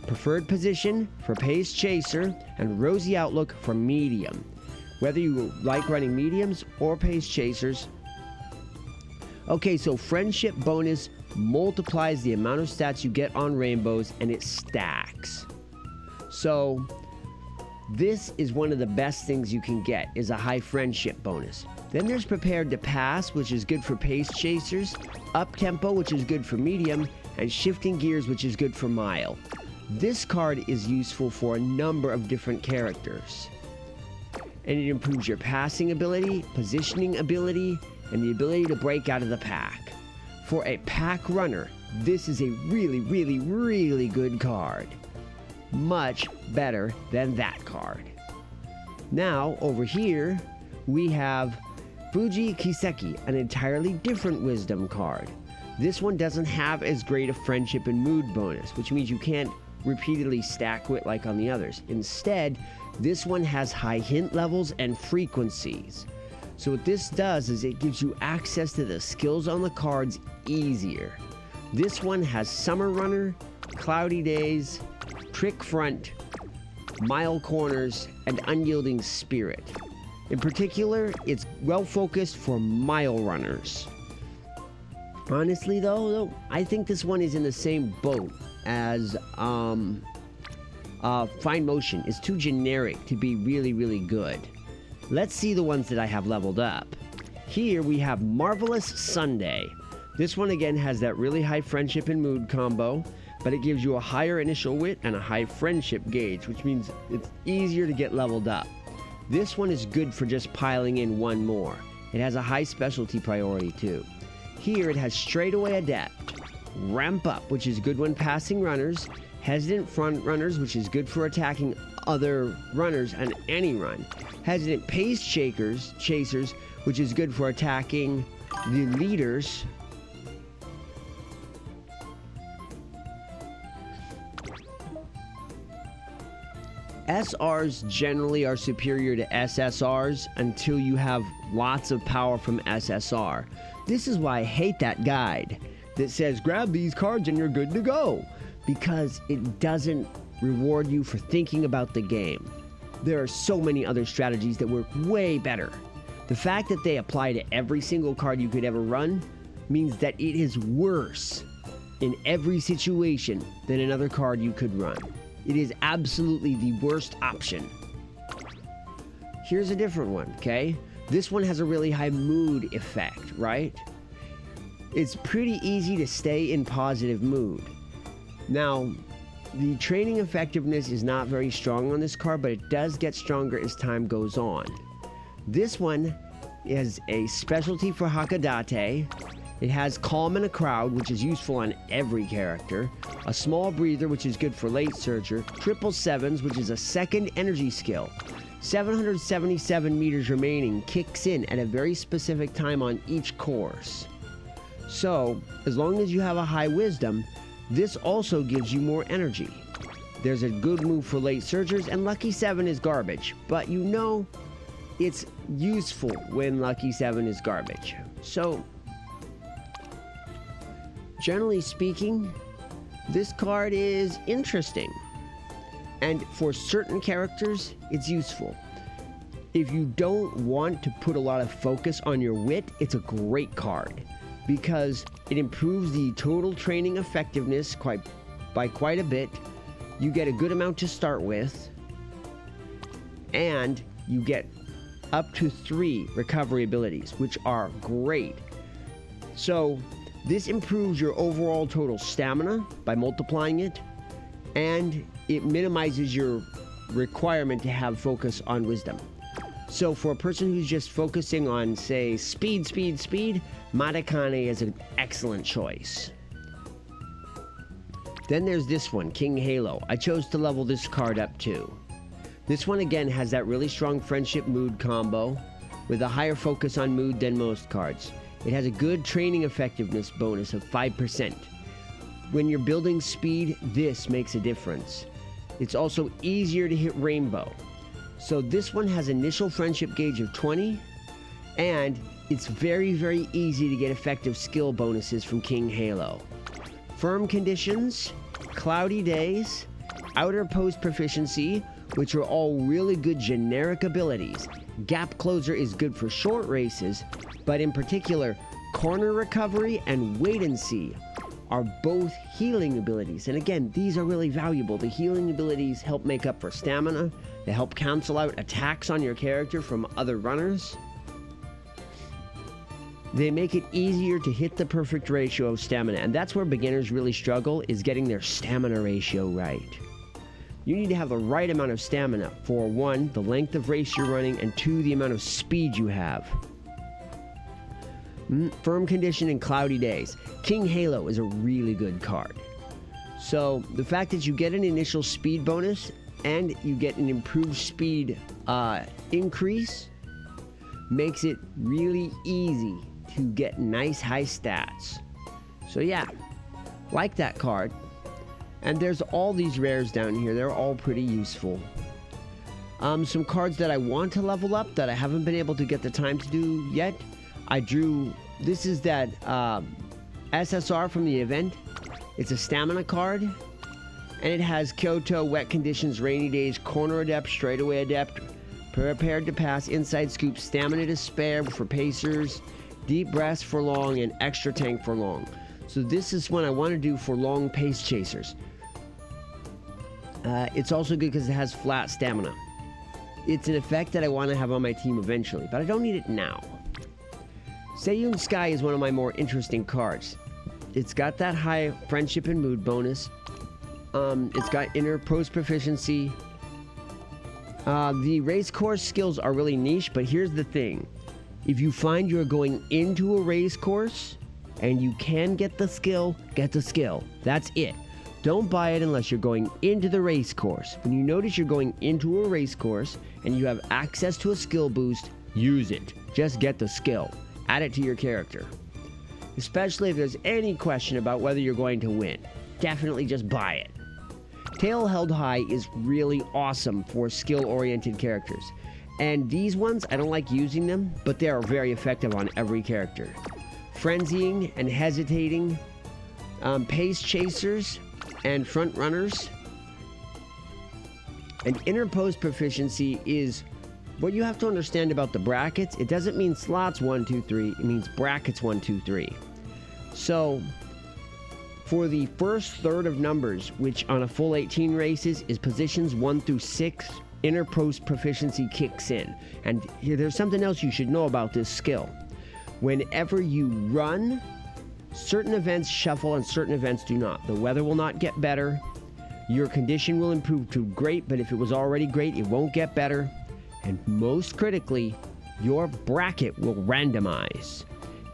Preferred position for pace chaser and rosy outlook for medium. Whether you like running mediums or pace chasers. Okay, so friendship bonus multiplies the amount of stats you get on rainbows, and it stacks. So this is one of the best things you can get, is a high friendship bonus. Then there's prepared to pass, which is good for pace chasers, up tempo, which is good for medium, and shifting gears, which is good for mile. This card is useful for a number of different characters. And it improves your passing ability, positioning ability, and the ability to break out of the pack. For a pack runner, this is a really, really, really good card. Much better than that card. Now, over here, we have Fuji Kiseki, an entirely different wisdom card. This one doesn't have as great a friendship and mood bonus, which means you can't repeatedly stack wit like on the others. Instead, this one has high hint levels and frequencies. So what this does is it gives you access to the skills on the cards easier. This one has Summer Runner, Cloudy Days, Trick Front, Mile Corners, and Unyielding Spirit. In particular, it's well focused for mile runners. Honestly though, I think this one is in the same boat as Fine Motion. It's too generic to be really, really good. Let's see the ones that I have leveled up. Here we have Marvelous Sunday. This one again has that really high friendship and mood combo, but it gives you a higher initial wit and a high friendship gauge, which means it's easier to get leveled up. This one is good for just piling in one more. It has a high specialty priority too. Here it has Straightaway Adept, Ramp Up, which is good when passing runners, Hesitant Front Runners, which is good for attacking other runners on any run, Hesitant Pace Chasers, which is good for attacking the leaders, SRs generally are superior to SSRs until you have lots of power from SSR. This is why I hate that guide that says grab these cards and you're good to go, because it doesn't reward you for thinking about the game. There are so many other strategies that work way better. The fact that they apply to every single card you could ever run means that it is worse in every situation than another card you could run. It is absolutely the worst option. Here's a different one, okay? This one has a really high mood effect, right? It's pretty easy to stay in positive mood. Now, the training effectiveness is not very strong on this card, but it does get stronger as time goes on. This one is a specialty for Hakodate. It has Calm in a Crowd, which is useful on every character. A Small Breather, which is good for late searcher. Triple Sevens, which is a second energy skill. 777 meters remaining kicks in at a very specific time on each course. So, as long as you have a high wisdom, this also gives you more energy. There's a good move for late searchers, and Lucky 7 is garbage, but you know it's useful when Lucky 7 is garbage. So, generally speaking, this card is interesting, and for certain characters, it's useful. If you don't want to put a lot of focus on your wit, it's a great card, because it improves the total training effectiveness by quite a bit. You get a good amount to start with, and you get up to 3 recovery abilities, which are great. So, this improves your overall total stamina by multiplying it, and it minimizes your requirement to have focus on wisdom. So for a person who's just focusing on, say, speed, Matakane is an excellent choice. Then there's this one, King Halo. I chose to level this card up too. This one again has that really strong friendship mood combo with a higher focus on mood than most cards. It has a good training effectiveness bonus of 5%. When you're building speed, this makes a difference. It's also easier to hit Rainbow. So this one has initial friendship gauge of 20, and it's very, very easy to get effective skill bonuses from King Halo. Firm Conditions, Cloudy Days, Outer Post Proficiency, which are all really good generic abilities. Gap Closer is good for short races, but in particular, Corner Recovery and Wait and See are both healing abilities. And again, these are really valuable. The healing abilities help make up for stamina. They help cancel out attacks on your character from other runners. They make it easier to hit the perfect ratio of stamina, and that's where beginners really struggle, is getting their stamina ratio right. You need to have the right amount of stamina for 1, the length of race you're running, and 2, the amount of speed you have. Firm Condition and Cloudy Days. King Halo is a really good card. So the fact that you get an initial speed bonus and you get an improved speed increase makes it really easy to get nice high stats. So yeah, like that card. And there's all these rares down here. They're all pretty useful. Some cards that I want to level up that I haven't been able to get the time to do yet. I drew... This is that SSR from the event. It's a stamina card. And it has Kyoto, Wet Conditions, Rainy Days, Corner Adept, Straightaway Adept, Prepared to Pass, Inside Scoop, Stamina to Spare for Pacers, Deep Breaths for Long, and Extra Tank for Long. So this is one I want to do for long pace chasers. It's also good because it has flat stamina. It's an effect that I want to have on my team eventually, but I don't need it now. Seiyun Sky is one of my more interesting cards. It's got that high friendship and mood bonus. It's got inner post proficiency. The race course skills are really niche, but here's the thing. If you find you're going into a race course and you can get the skill, get the skill. That's it. Don't buy it unless you're going into the race course. When you notice you're going into a race course and you have access to a skill boost, use it. Just get the skill. Add it to your character. Especially if there's any question about whether you're going to win. Definitely just buy it. Tail Held High is really awesome for skill-oriented characters. And these ones, I don't like using them, but they are very effective on every character. Frenzying and Hesitating, Pace Chasers, and Front Runners. And Interposed Proficiency is what you have to understand about the brackets. It doesn't mean slots 1, 2, 3. It means brackets 1, 2, 3. So, for the first third of numbers, which on a full 18 races is positions 1 through 6, Interpost Proficiency kicks in. And here, there's something else you should know about this skill. Whenever you run, certain events shuffle and certain events do not. The weather will not get better. Your condition will improve to great, but if it was already great, it won't get better. And most critically, your bracket will randomize.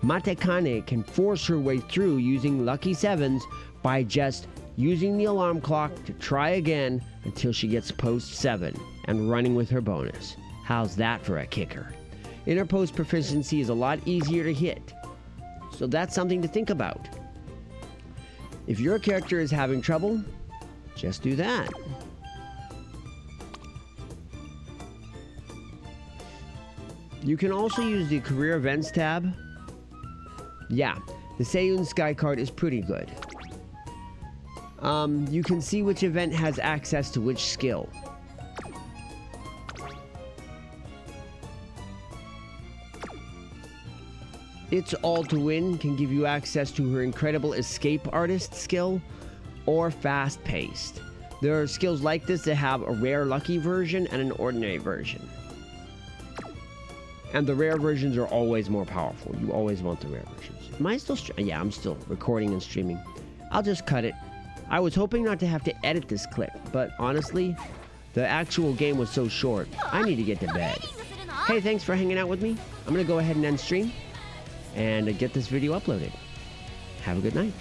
Matekane can force her way through using lucky sevens by just using the alarm clock to try again until she gets post 7 and running with her bonus. How's that for a kicker? Interpost proficiency is a lot easier to hit, so that's something to think about. If your character is having trouble, just do that. You can also use the career events tab. Yeah, the Seiyun Sky card is pretty good. You can see which event has access to which skill. It's All to Win can give you access to her incredible Escape Artist skill or Fast Paced. There are skills like this that have a rare lucky version and an ordinary version. And the rare versions are always more powerful. You always want the rare versions. Am I still yeah, I'm still recording and streaming. I'll just cut it. I was hoping not to have to edit this clip, but honestly, the actual game was so short, I need to get to bed. Hey, thanks for hanging out with me. I'm gonna go ahead and end stream and get this video uploaded. Have a good night.